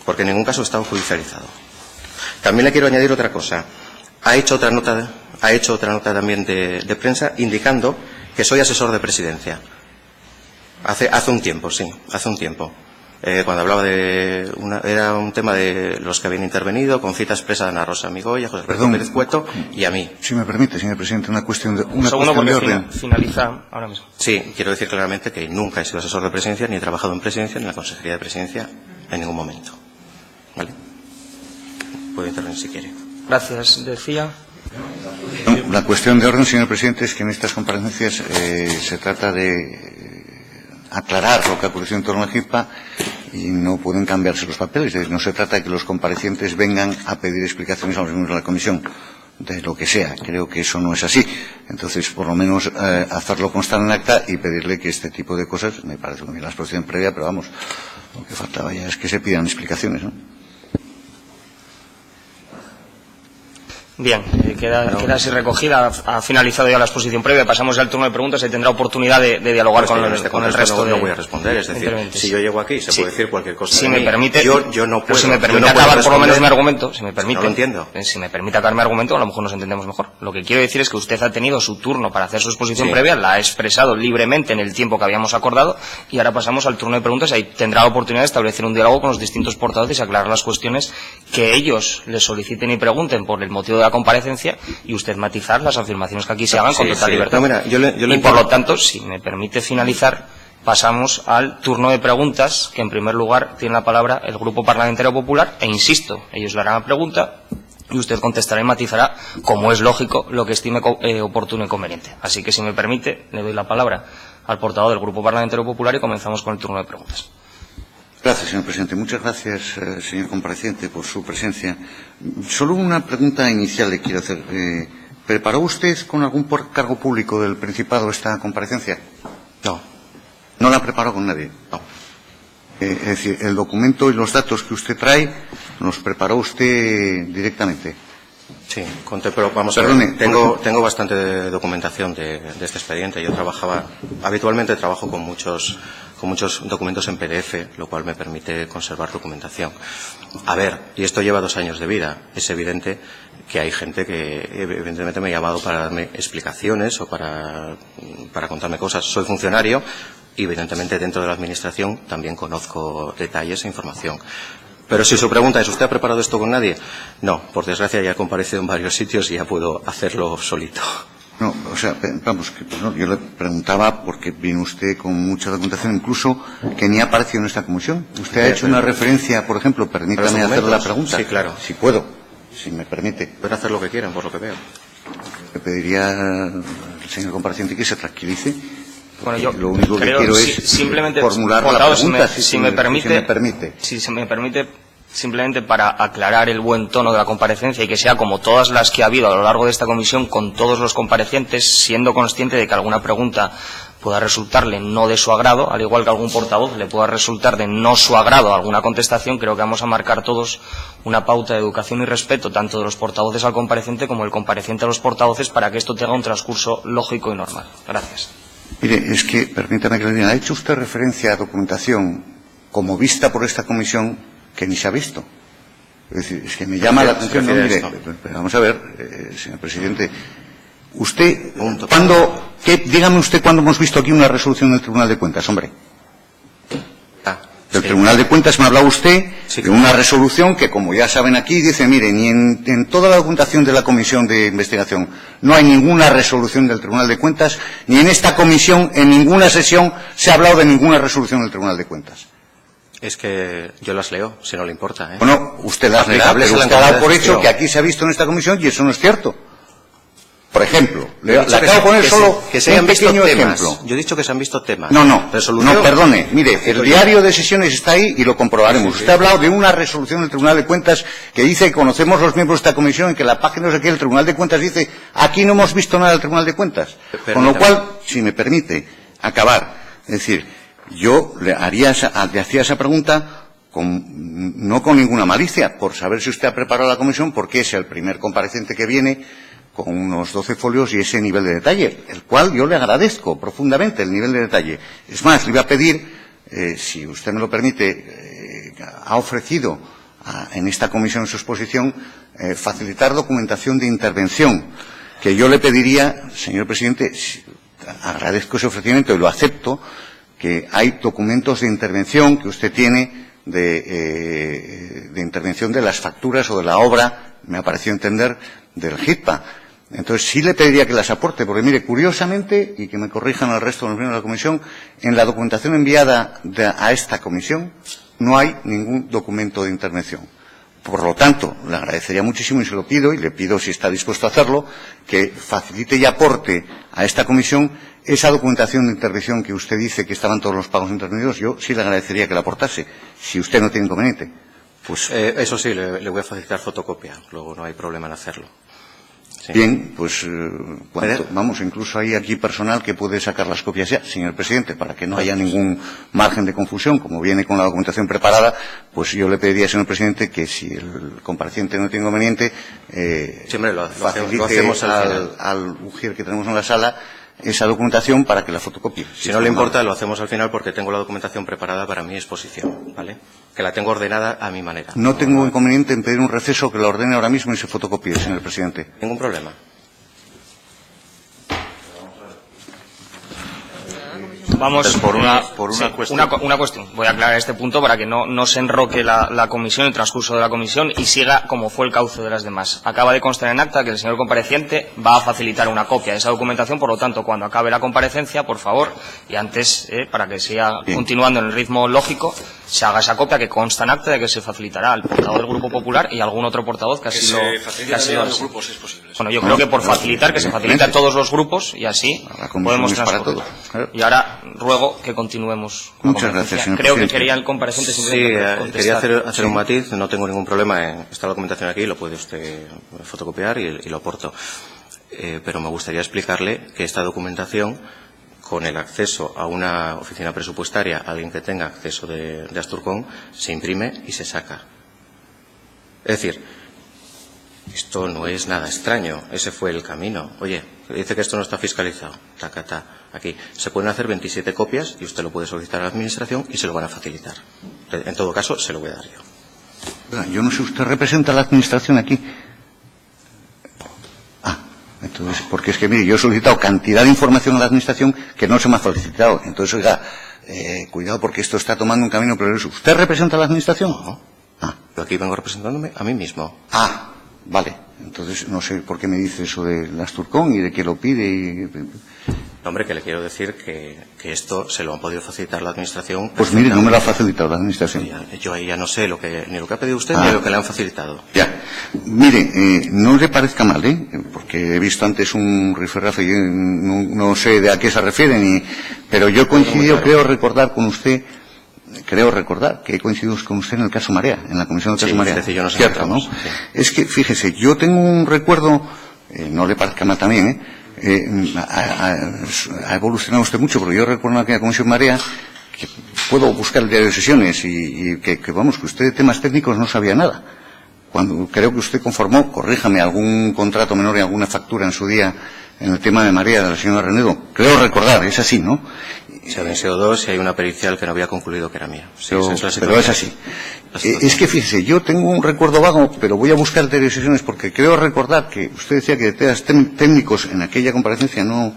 porque en ningún caso he estado judicializado. También le quiero añadir otra cosa. Ha hecho otra nota también de prensa indicando que soy asesor de presidencia. Hace un tiempo, sí, hace un tiempo. Cuando hablaba era un tema de los que habían intervenido, con cita expresa de Ana Rosa Migoya, José Alberto Pérez Cueto y a mí. Si me permite, señor presidente, una cuestión de orden. Finaliza ahora mismo. Sí, quiero decir claramente que nunca he sido asesor de presidencia, ni he trabajado en presidencia, ni en la Consejería de Presidencia en ningún momento. ¿Vale? Puede intervenir si quiere. Gracias. Decía. No, la cuestión de orden, señor presidente, es que en estas comparecencias se trata de aclarar lo que ha ocurrido en torno a HITPA y no pueden cambiarse los papeles. No se trata de que los comparecientes vengan a pedir explicaciones a los miembros de la comisión de lo que sea. Creo que eso no es así. Entonces, por lo menos hacerlo constar en acta y pedirle que este tipo de cosas, me parece muy bien la exposición previa, pero vamos, lo que faltaba ya es que se pidan explicaciones, ¿no? Bien, queda así recogida. Ha finalizado ya la exposición previa. Pasamos ya al turno de preguntas y tendrá oportunidad de dialogar con el resto. No voy a responder. Es decir, si yo llego aquí, se puede decir cualquier cosa. Si me permite, yo no puedo. Si me permite acabar por lo menos mi argumento, si me permite. No lo entiendo. Si me permite acabar mi argumento, a lo mejor nos entendemos mejor. Lo que quiero decir es que usted ha tenido su turno para hacer su exposición previa, la ha expresado libremente en el tiempo que habíamos acordado y ahora pasamos al turno de preguntas y ahí tendrá la oportunidad de establecer un diálogo con los distintos portavoces y aclarar las cuestiones que ellos le soliciten y pregunten por el motivo de la comparecencia y usted matizar las afirmaciones que aquí se hagan con total libertad. No, mira, yo y por lo tanto, si me permite finalizar, pasamos al turno de preguntas, que en primer lugar tiene la palabra el Grupo Parlamentario Popular, e insisto, ellos le harán la pregunta y usted contestará y matizará, como es lógico, lo que estime oportuno y conveniente. Así que, si me permite, le doy la palabra al portavoz del Grupo Parlamentario Popular y comenzamos con el turno de preguntas. Gracias, señor presidente. Muchas gracias, señor compareciente, por su presencia. Solo una pregunta inicial le quiero hacer. ¿Preparó usted con algún cargo público del Principado esta comparecencia? No. ¿No la preparó con nadie? No. Es decir, el documento y los datos que usted trae, ¿los preparó usted directamente? Sí, pero vamos a ver, tengo bastante documentación de este expediente. Yo habitualmente trabajo con muchos documentos en PDF, lo cual me permite conservar documentación. A ver, y esto lleva 2 años de vida. Es evidente que hay gente que evidentemente me ha llamado para darme explicaciones o para contarme cosas. Soy funcionario y evidentemente dentro de la Administración también conozco detalles e información. Pero si su pregunta es, ¿usted ha preparado esto con nadie? No, por desgracia ya he comparecido en varios sitios y ya puedo hacerlo solito. No, o sea, vamos, que, pues no, yo le preguntaba porque vino usted con mucha documentación, incluso que ni ha aparecido en esta comisión. Usted ha hecho una referencia, por ejemplo, permítame hacerle la pregunta. Sí, claro. Si puedo, si me permite. Pueden hacer lo que quieran, por lo que veo. Le pediría al señor compareciente que se tranquilice. Bueno, yo lo único que creo, quiero es simplemente formular la portavoz, pregunta, si me permite. Si se me permite, simplemente para aclarar el buen tono de la comparecencia y que sea como todas las que ha habido a lo largo de esta comisión con todos los comparecientes, siendo consciente de que alguna pregunta pueda resultarle no de su agrado, al igual que algún portavoz le pueda resultar de no su agrado alguna contestación, creo que vamos a marcar todos una pauta de educación y respeto, tanto de los portavoces al compareciente como del compareciente a los portavoces, para que esto tenga un transcurso lógico y normal. Gracias. Mire, es que, permítame que le diga, ha hecho usted referencia a documentación como vista por esta comisión que ni se ha visto. Es decir, es que me llama la atención. No, mire, vamos a ver, señor presidente, usted, dígame usted cuándo hemos visto aquí una resolución del Tribunal de Cuentas, hombre. Del Tribunal de Cuentas me ha hablado usted de una resolución que, como ya saben aquí, dice, mire, ni en toda la documentación de la Comisión de Investigación no hay ninguna resolución del Tribunal de Cuentas, ni en esta comisión, en ninguna sesión, se ha hablado de ninguna resolución del Tribunal de Cuentas. Es que yo las leo, si no le importa, ¿eh? Bueno, usted las leerá, pero usted ha dado por hecho que aquí se ha visto en esta comisión y eso no es cierto. Por ejemplo, le acabo de poner solo que se hayan visto pequeño temas. ejemplo. Yo he dicho que se han visto temas. No, perdone. Mire, el diario de sesiones está ahí y lo comprobaremos. Sí. Usted ha hablado de una resolución del Tribunal de Cuentas que dice que conocemos los miembros de esta comisión y que la página no sé qué, el Tribunal de Cuentas dice, aquí no hemos visto nada del Tribunal de Cuentas. Con lo cual, si me permite acabar, es decir, yo le hacía esa pregunta no con ninguna malicia, por saber si usted ha preparado la comisión, porque es el primer compareciente que viene con unos 12 folios y ese nivel de detalle, el cual yo le agradezco profundamente, el nivel de detalle. Es más, le iba a pedir, si usted me lo permite, ha ofrecido en esta comisión, en su exposición, facilitar documentación de intervención, que yo le pediría, señor presidente, agradezco ese ofrecimiento y lo acepto, que hay documentos de intervención que usted tiene de intervención de las facturas o de la obra, me ha parecido entender, del HITPA. Entonces, sí le pediría que las aporte, porque mire, curiosamente, y que me corrijan al resto de los miembros de la comisión, en la documentación enviada a esta comisión no hay ningún documento de intervención. Por lo tanto, le agradecería muchísimo y se lo pido, y le pido si está dispuesto a hacerlo, que facilite y aporte a esta comisión esa documentación de intervención que usted dice que estaban todos los pagos intervenidos. Yo sí le agradecería que la aportase, si usted no tiene inconveniente. Pues eso sí, le voy a facilitar fotocopia, luego no hay problema en hacerlo. Sí. Bien, pues vamos, incluso hay aquí personal que puede sacar las copias ya, señor presidente, para que no haya ningún margen de confusión, como viene con la documentación preparada, pues yo le pediría, señor presidente, que si el compareciente no tiene inconveniente, facilite al ujier que tenemos en la sala esa documentación para que la fotocopie. Si no le importa, lo hacemos al final porque tengo la documentación preparada para mi exposición, ¿vale? Que la tengo ordenada a mi manera. No tengo inconveniente en pedir un receso que la ordene ahora mismo y se fotocopie, señor presidente. Ningún problema. Vamos por una cuestión. Una cuestión. Voy a aclarar este punto para que no se enroque la comisión, el transcurso de la comisión, y siga como fue el cauce de las demás. Acaba de constar en acta que el señor compareciente va a facilitar una copia de esa documentación, por lo tanto, cuando acabe la comparecencia, por favor, y antes, para que siga continuando en el ritmo lógico, se haga esa copia que consta en acta de que se facilitará al portavoz del Grupo Popular y a algún otro portavoz que así lo a los grupos, si es posible. Bueno, yo creo que por facilitar, que se facilite a todos los grupos y así podemos transcurrir. Y ahora ruego que continuemos con Muchas gracias, señor Creo presidente. que quería el compareciente Sí, simplemente quería hacer un matiz, no tengo ningún problema en esta documentación aquí, lo puede usted fotocopiar y lo aporto. Pero me gustaría explicarle que esta documentación, con el acceso a una oficina presupuestaria, alguien que tenga acceso de Asturcom, se imprime y se saca. Es decir, esto no es nada extraño, ese fue el camino. Oye, dice que esto no está fiscalizado, tacata, aquí. Se pueden hacer 27 copias y usted lo puede solicitar a la Administración y se lo van a facilitar. En todo caso, se lo voy a dar yo. Yo no sé, ¿usted representa a la Administración aquí? Entonces, porque es que, mire, yo he solicitado cantidad de información a la Administración que no se me ha facilitado. Entonces, oiga, cuidado porque esto está tomando un camino peligroso. ¿Usted representa a la Administración? No. Yo aquí vengo representándome a mí mismo. Vale, entonces no sé por qué me dice eso de Asturcón y de que lo pide. Hombre, que le quiero decir que esto se lo han podido facilitar la Administración. Pues mire, no me lo ha facilitado la Administración. Yo ahí ya no sé ni lo que ha pedido usted ni lo que le han facilitado. Ya. Mire, no le parezca mal, porque he visto antes un rifirrafe y no sé de a qué se refiere, pero yo he coincidido, creo recordar que he coincidido con usted en el caso Marea, en la comisión del caso Marea. Es decir, yo no sé. Cierto, ¿no? Sí. Es que, fíjese, yo tengo un recuerdo, no le parezca mal también, ha evolucionado usted mucho, porque yo recuerdo en aquella comisión Marea que puedo buscar el diario de sesiones y que usted de temas técnicos no sabía nada. Cuando creo que usted conformó, corríjame, algún contrato menor y alguna factura en su día en el tema de Marea de la señora Renedo. Creo recordar, es así, ¿no? Se habían sido dos y hay una pericial que no había concluido que era mía. Sí, pero es así. Es que fíjese, yo tengo un recuerdo vago, pero voy a buscar el diario de sesiones porque creo recordar que usted decía que de temas técnicos en aquella comparecencia no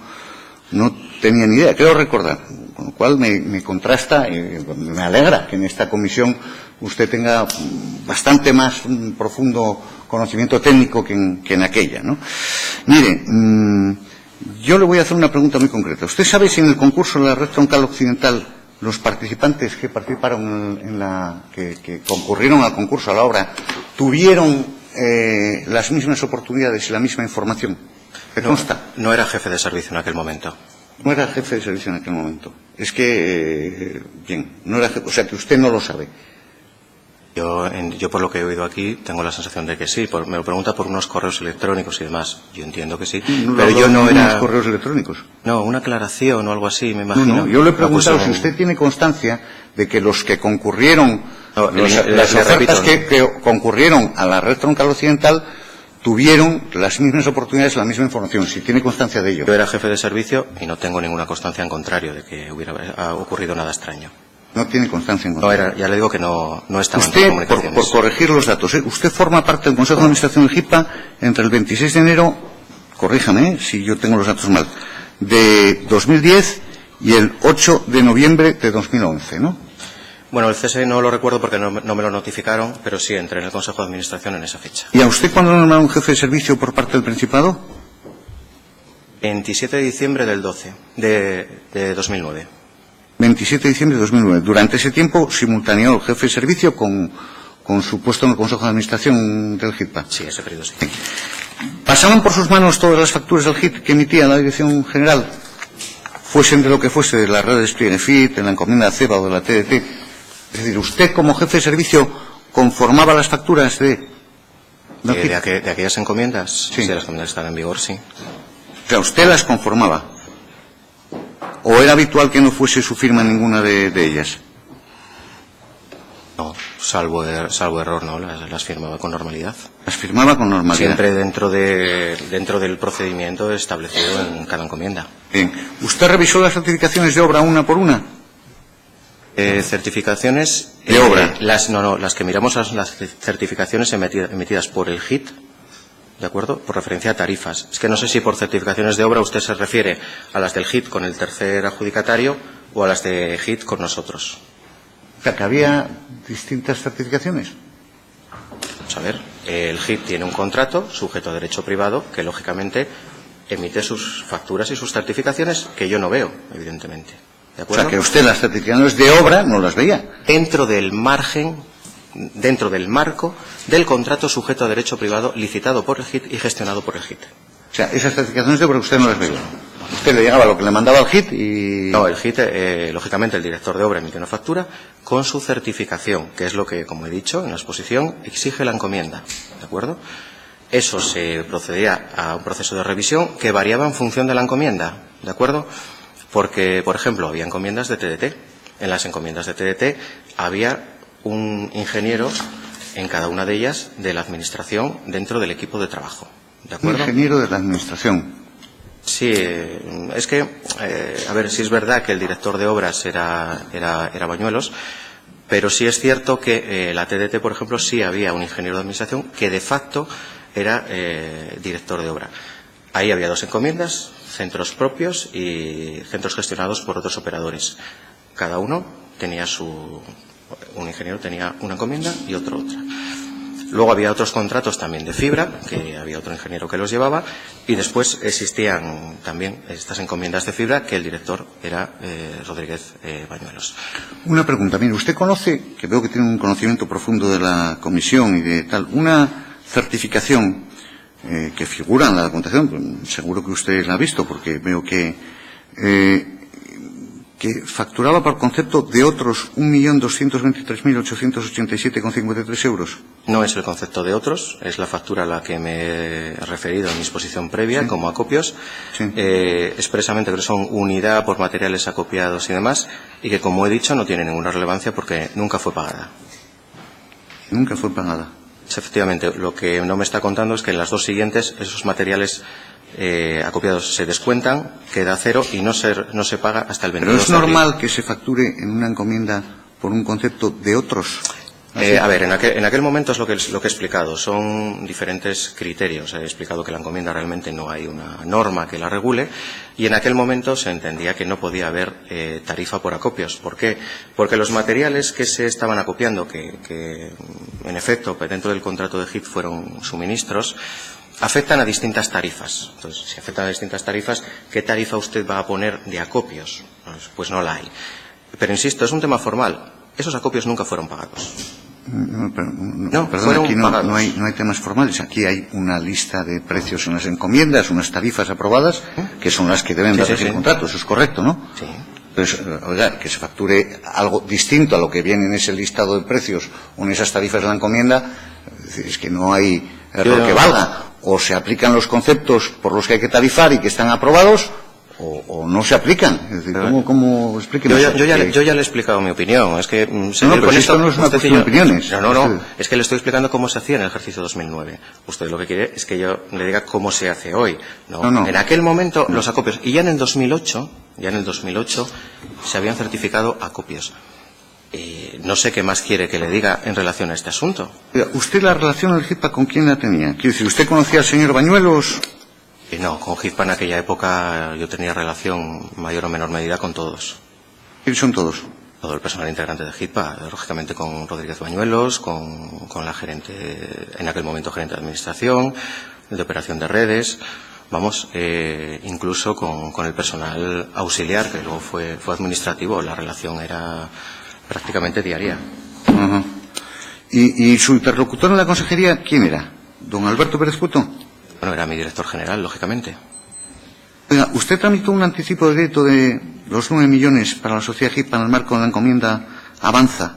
tenía ni idea. Creo recordar, con lo cual me contrasta, me alegra que en esta comisión usted tenga bastante más profundo conocimiento técnico que en aquella, ¿no? Mire, yo le voy a hacer una pregunta muy concreta. ¿Usted sabe si en el concurso de la red troncal occidental los participantes que participaron que concurrieron al concurso, a la obra, tuvieron las mismas oportunidades y la misma información? ¿Qué consta? No era jefe de servicio en aquel momento. No era jefe de servicio en aquel momento. Es que, bien, no era jefe, o sea que usted no lo sabe. Yo por lo que he oído aquí tengo la sensación de que sí. Me lo pregunta por unos correos electrónicos y demás. Yo entiendo que sí. Pero yo no era... ¿Unos correos electrónicos? No, una aclaración o algo así, me imagino. No, yo le he preguntado si usted tiene constancia de que los que concurrieron, las ofertas que concurrieron a la red troncal occidental tuvieron las mismas oportunidades, la misma información, si tiene constancia de ello. Yo era jefe de servicio y no tengo ninguna constancia en contrario de que hubiera ocurrido nada extraño. No tiene constancia en contrario. No, ya le digo que no estaba en usted, comunicaciones. por corregir los datos, usted forma parte del Consejo de Administración del GIPA entre el 26 de enero, corríjame si yo tengo los datos mal, de 2010 y el 8 de noviembre de 2011, ¿no? Bueno, el cese no lo recuerdo porque no me lo notificaron, pero sí entré en el Consejo de Administración en esa fecha. ¿Y a usted cuándo le nombraron jefe de servicio por parte del Principado? 27 de diciembre del 12, de 2009. 27 de diciembre de 2009. Durante ese tiempo simultaneó el jefe de servicio con su puesto en el Consejo de Administración del GIPA. Sí, ese periodo sí. ¿Pasaban por sus manos todas las facturas del GIP que emitía la Dirección General? Fuesen de lo que fuese, de la red de despliegue FIT, de la encomienda CEBA o de la TDT. Es decir, usted como jefe de servicio conformaba las facturas de aquellas encomiendas. Sí. Si las encomiendas están en vigor, sí. O sea, usted las conformaba. ¿O era habitual que no fuese su firma en ninguna de ellas? No, salvo error, no, las firmaba con normalidad. Las firmaba con normalidad. Siempre dentro del procedimiento establecido en cada encomienda. Bien. ¿Usted revisó las certificaciones de obra una por una? Certificaciones de obra. Las que miramos las certificaciones emitidas por el GIT, ¿de acuerdo? Por referencia a tarifas. Es que no sé si por certificaciones de obra usted se refiere a las del GIT con el tercer adjudicatario o a las de GIT con nosotros. O sea, que había distintas certificaciones. Vamos a ver, el GIT tiene un contrato sujeto a derecho privado que lógicamente emite sus facturas y sus certificaciones que yo no veo, evidentemente. ¿De acuerdo? O sea, que usted las certificaciones de obra no las veía. Dentro del marco del contrato sujeto a derecho privado licitado por el GIT y gestionado por el GIT. O sea, esas certificaciones de obra usted no las veía. Usted le llegaba lo que le mandaba al GIT y... No, el GIT, lógicamente el director de obra emite una factura con su certificación, que es lo que, como he dicho en la exposición, exige la encomienda. ¿De acuerdo? Eso se procedía a un proceso de revisión que variaba en función de la encomienda. ¿De acuerdo? Porque, por ejemplo, había encomiendas de TDT. En las encomiendas de TDT había un ingeniero en cada una de ellas de la administración dentro del equipo de trabajo. ¿De acuerdo? Un ingeniero de la administración. Sí, es que, a ver, sí es verdad que el director de obras era Bañuelos, pero sí es cierto que la TDT, por ejemplo, sí había un ingeniero de administración que de facto era director de obra. Ahí había dos encomiendas, centros propios y centros gestionados por otros operadores. Cada uno tenía un ingeniero tenía una encomienda y otro otra. Luego había otros contratos también de fibra, que había otro ingeniero que los llevaba, y después existían también estas encomiendas de fibra que el director era Rodríguez Bañuelos. Una pregunta, mire, usted conoce, que veo que tiene un conocimiento profundo de la comisión y de tal, una certificación que figura en la documentación, seguro que usted la ha visto, porque veo que facturaba por concepto de otros 1.223.887,53 euros. No es el concepto de otros, es la factura a la que me he referido en mi exposición previa, sí, como acopios, sí, expresamente que son unidad por materiales acopiados y demás, y que, como he dicho, no tiene ninguna relevancia porque nunca fue pagada. Nunca fue pagada. Efectivamente, lo que no me está contando es que en las dos siguientes esos materiales acopiados se descuentan, queda cero y no se paga hasta el 22 de abril. Pero es normal que se facture en una encomienda por un concepto de otros. A ver, en aquel momento es lo que he explicado, son diferentes criterios. He explicado que la encomienda realmente no hay una norma que la regule y en aquel momento se entendía que no podía haber tarifa por acopios. ¿Por qué? Porque los materiales que se estaban acopiando, que en efecto dentro del contrato de HIP fueron suministros, afectan a distintas tarifas. Entonces, si afectan a distintas tarifas, ¿qué tarifa usted va a poner de acopios? Pues no la hay. Pero insisto, es un tema formal. Esos acopios nunca fueron pagados. Perdón, aquí no hay temas formales. Aquí hay una lista de precios en las encomiendas, unas tarifas aprobadas, que son las que deben de regir el contrato. Eso es correcto, ¿no? Sí. Entonces, oiga, que se facture algo distinto a lo que viene en ese listado de precios o en esas tarifas de la encomienda, es que no hay error que valga. O se aplican los conceptos por los que hay que tarifar y que están aprobados, o no se aplican. Es decir, ¿cómo explíqueme? Yo ya le he explicado mi opinión. Es que pero esto no es una cuestión de opiniones. No. Es que le estoy explicando cómo se hacía en el ejercicio 2009. Usted lo que quiere es que yo le diga cómo se hace hoy. No. En aquel momento los acopios. Y ya en el 2008 se habían certificado acopios. No sé qué más quiere que le diga en relación a este asunto. ¿Usted la relación del HIPA con quién la tenía? Quiero decir, ¿usted conocía al señor Bañuelos? No, con HIPA en aquella época yo tenía relación mayor o menor medida con todos. ¿Quiénes son todos? Todo el personal integrante de HIPA, lógicamente con Rodríguez Bañuelos, con la gerente, en aquel momento gerente de administración, de operación de redes, incluso con el personal auxiliar, que luego fue administrativo, la relación era prácticamente diaria. Uh-huh. ¿Y su interlocutor en la consejería quién era? ¿Don Alberto Pérez Cuto? Bueno, era mi director general, lógicamente. Oiga, ¿usted tramitó un anticipo de crédito de los 9 millones para la sociedad HIPA en el marco de la encomienda Avanza?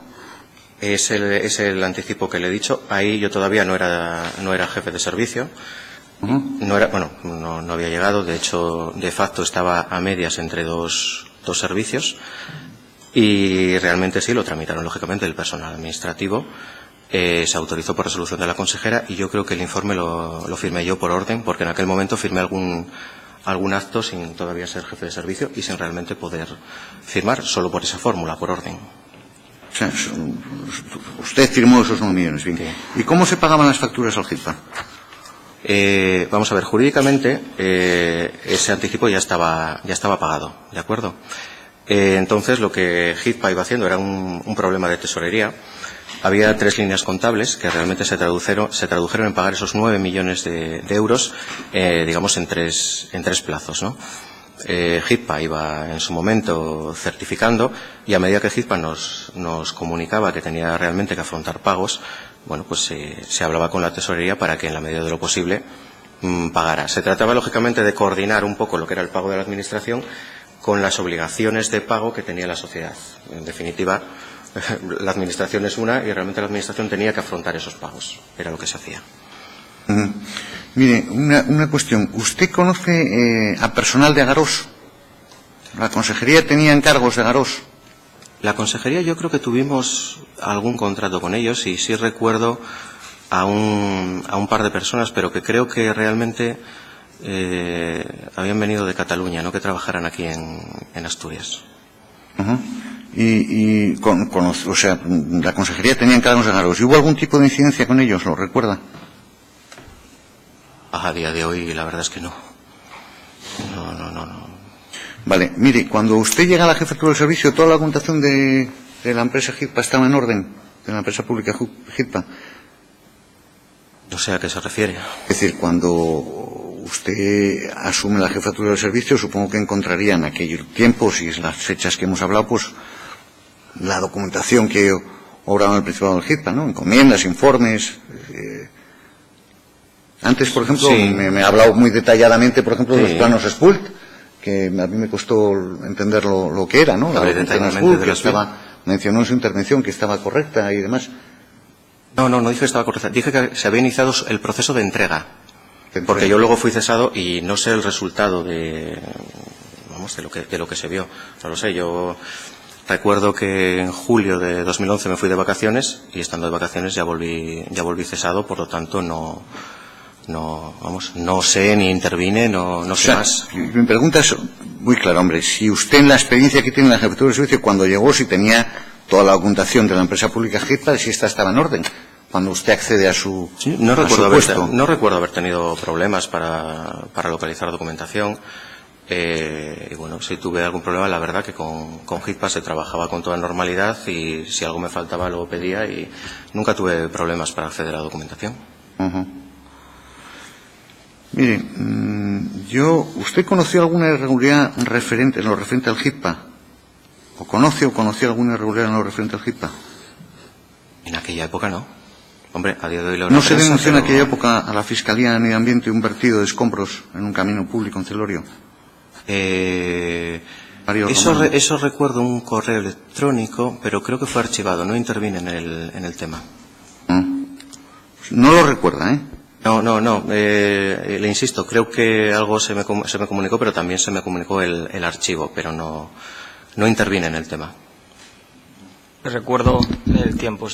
Es el anticipo que le he dicho. Ahí yo todavía no era jefe de servicio. Uh-huh. No había llegado. De hecho, de facto estaba a medias entre dos servicios. Y realmente sí, lo tramitaron, lógicamente, el personal administrativo. Se autorizó por resolución de la consejera y yo creo que el informe lo firmé yo por orden, porque en aquel momento firmé algún acto sin todavía ser jefe de servicio y sin realmente poder firmar, solo por esa fórmula, por orden. O sea, usted firmó esos 9 millones, bien. Sí. ¿Y cómo se pagaban las facturas al HIPA? Vamos a ver, jurídicamente ese anticipo ya estaba pagado, ¿de acuerdo? Entonces lo que HIPA iba haciendo era un problema de tesorería. Había 3 líneas contables que realmente se tradujeron en pagar esos 9 millones de euros, digamos, en tres plazos, ¿no? HIPA iba en su momento certificando y a medida que HIPA nos comunicaba que tenía realmente que afrontar pagos, bueno, pues se hablaba con la tesorería para que en la medida de lo posible pagara. Se trataba lógicamente de coordinar un poco lo que era el pago de la administración con las obligaciones de pago que tenía la sociedad. En definitiva, la administración es una y realmente la administración tenía que afrontar esos pagos. Era lo que se hacía. Mire, una cuestión. ¿Usted conoce a personal de Agarós? ¿La consejería tenía encargos de Agarós? La consejería yo creo que tuvimos algún contrato con ellos y sí recuerdo a un par de personas, pero que creo que realmente habían venido de Cataluña, no que trabajaran aquí en Asturias. Uh-huh. O sea, la consejería tenía encargos de Agarós. ¿Y hubo algún tipo de incidencia con ellos? ¿Lo recuerda? A día de hoy la verdad es que no. No. Vale, mire, cuando usted llega a la jefatura del servicio, toda la documentación de la empresa HIPA estaba en orden, de la empresa pública HIPA. No sé a qué se refiere. Es decir, cuando usted asume la jefatura del servicio, supongo que encontraría en aquellos tiempos y en las fechas que hemos hablado, pues la documentación que obraba en el Principado del Hitpa, ¿no? Encomiendas, informes. Antes, por ejemplo, Sí. me ha hablado muy detalladamente, por ejemplo, de los planos SPULT, que a mí me costó entender lo que era, ¿no? La Hablé documentación detalladamente de SPULT, que las mencionó en su intervención que estaba correcta y demás. No dije que estaba correcta. Dije que se había iniciado el proceso de entrega. Porque yo luego fui cesado y no sé el resultado de lo que se vio. No lo sé. Yo recuerdo que en julio de 2011 me fui de vacaciones y estando de vacaciones ya volví cesado, por lo tanto no sé ni intervine, no sé más. Mi pregunta es muy clara, hombre. Si usted, en la experiencia que tiene en la jefatura de servicio, cuando llegó, si tenía toda la documentación de la empresa pública Hitpa, si esta estaba en orden, cuando usted accede a su, Sí, no a su puesto. recuerdo haber tenido problemas para localizar documentación. Y bueno, si tuve algún problema, la verdad que con Hitpa se trabajaba con toda normalidad y si algo me faltaba lo pedía y nunca tuve problemas para acceder a la documentación. Uh-huh. Mire, ¿usted conoció alguna irregularidad en lo referente al Hitpa? ¿O conoció alguna irregularidad en lo referente al Hitpa? En aquella época no. Hombre, a día de hoy lo ¿No se denunció en aquella época a la Fiscalía de Medio Ambiente un vertido de escombros en un camino público en Celorio? Eso recuerdo un correo electrónico, pero creo que fue archivado, no intervine en el tema. No lo recuerda, ¿eh? No, le insisto, creo que algo se me comunicó, pero también se me comunicó el archivo, pero no intervine en el tema. Recuerdo el tiempo, señor.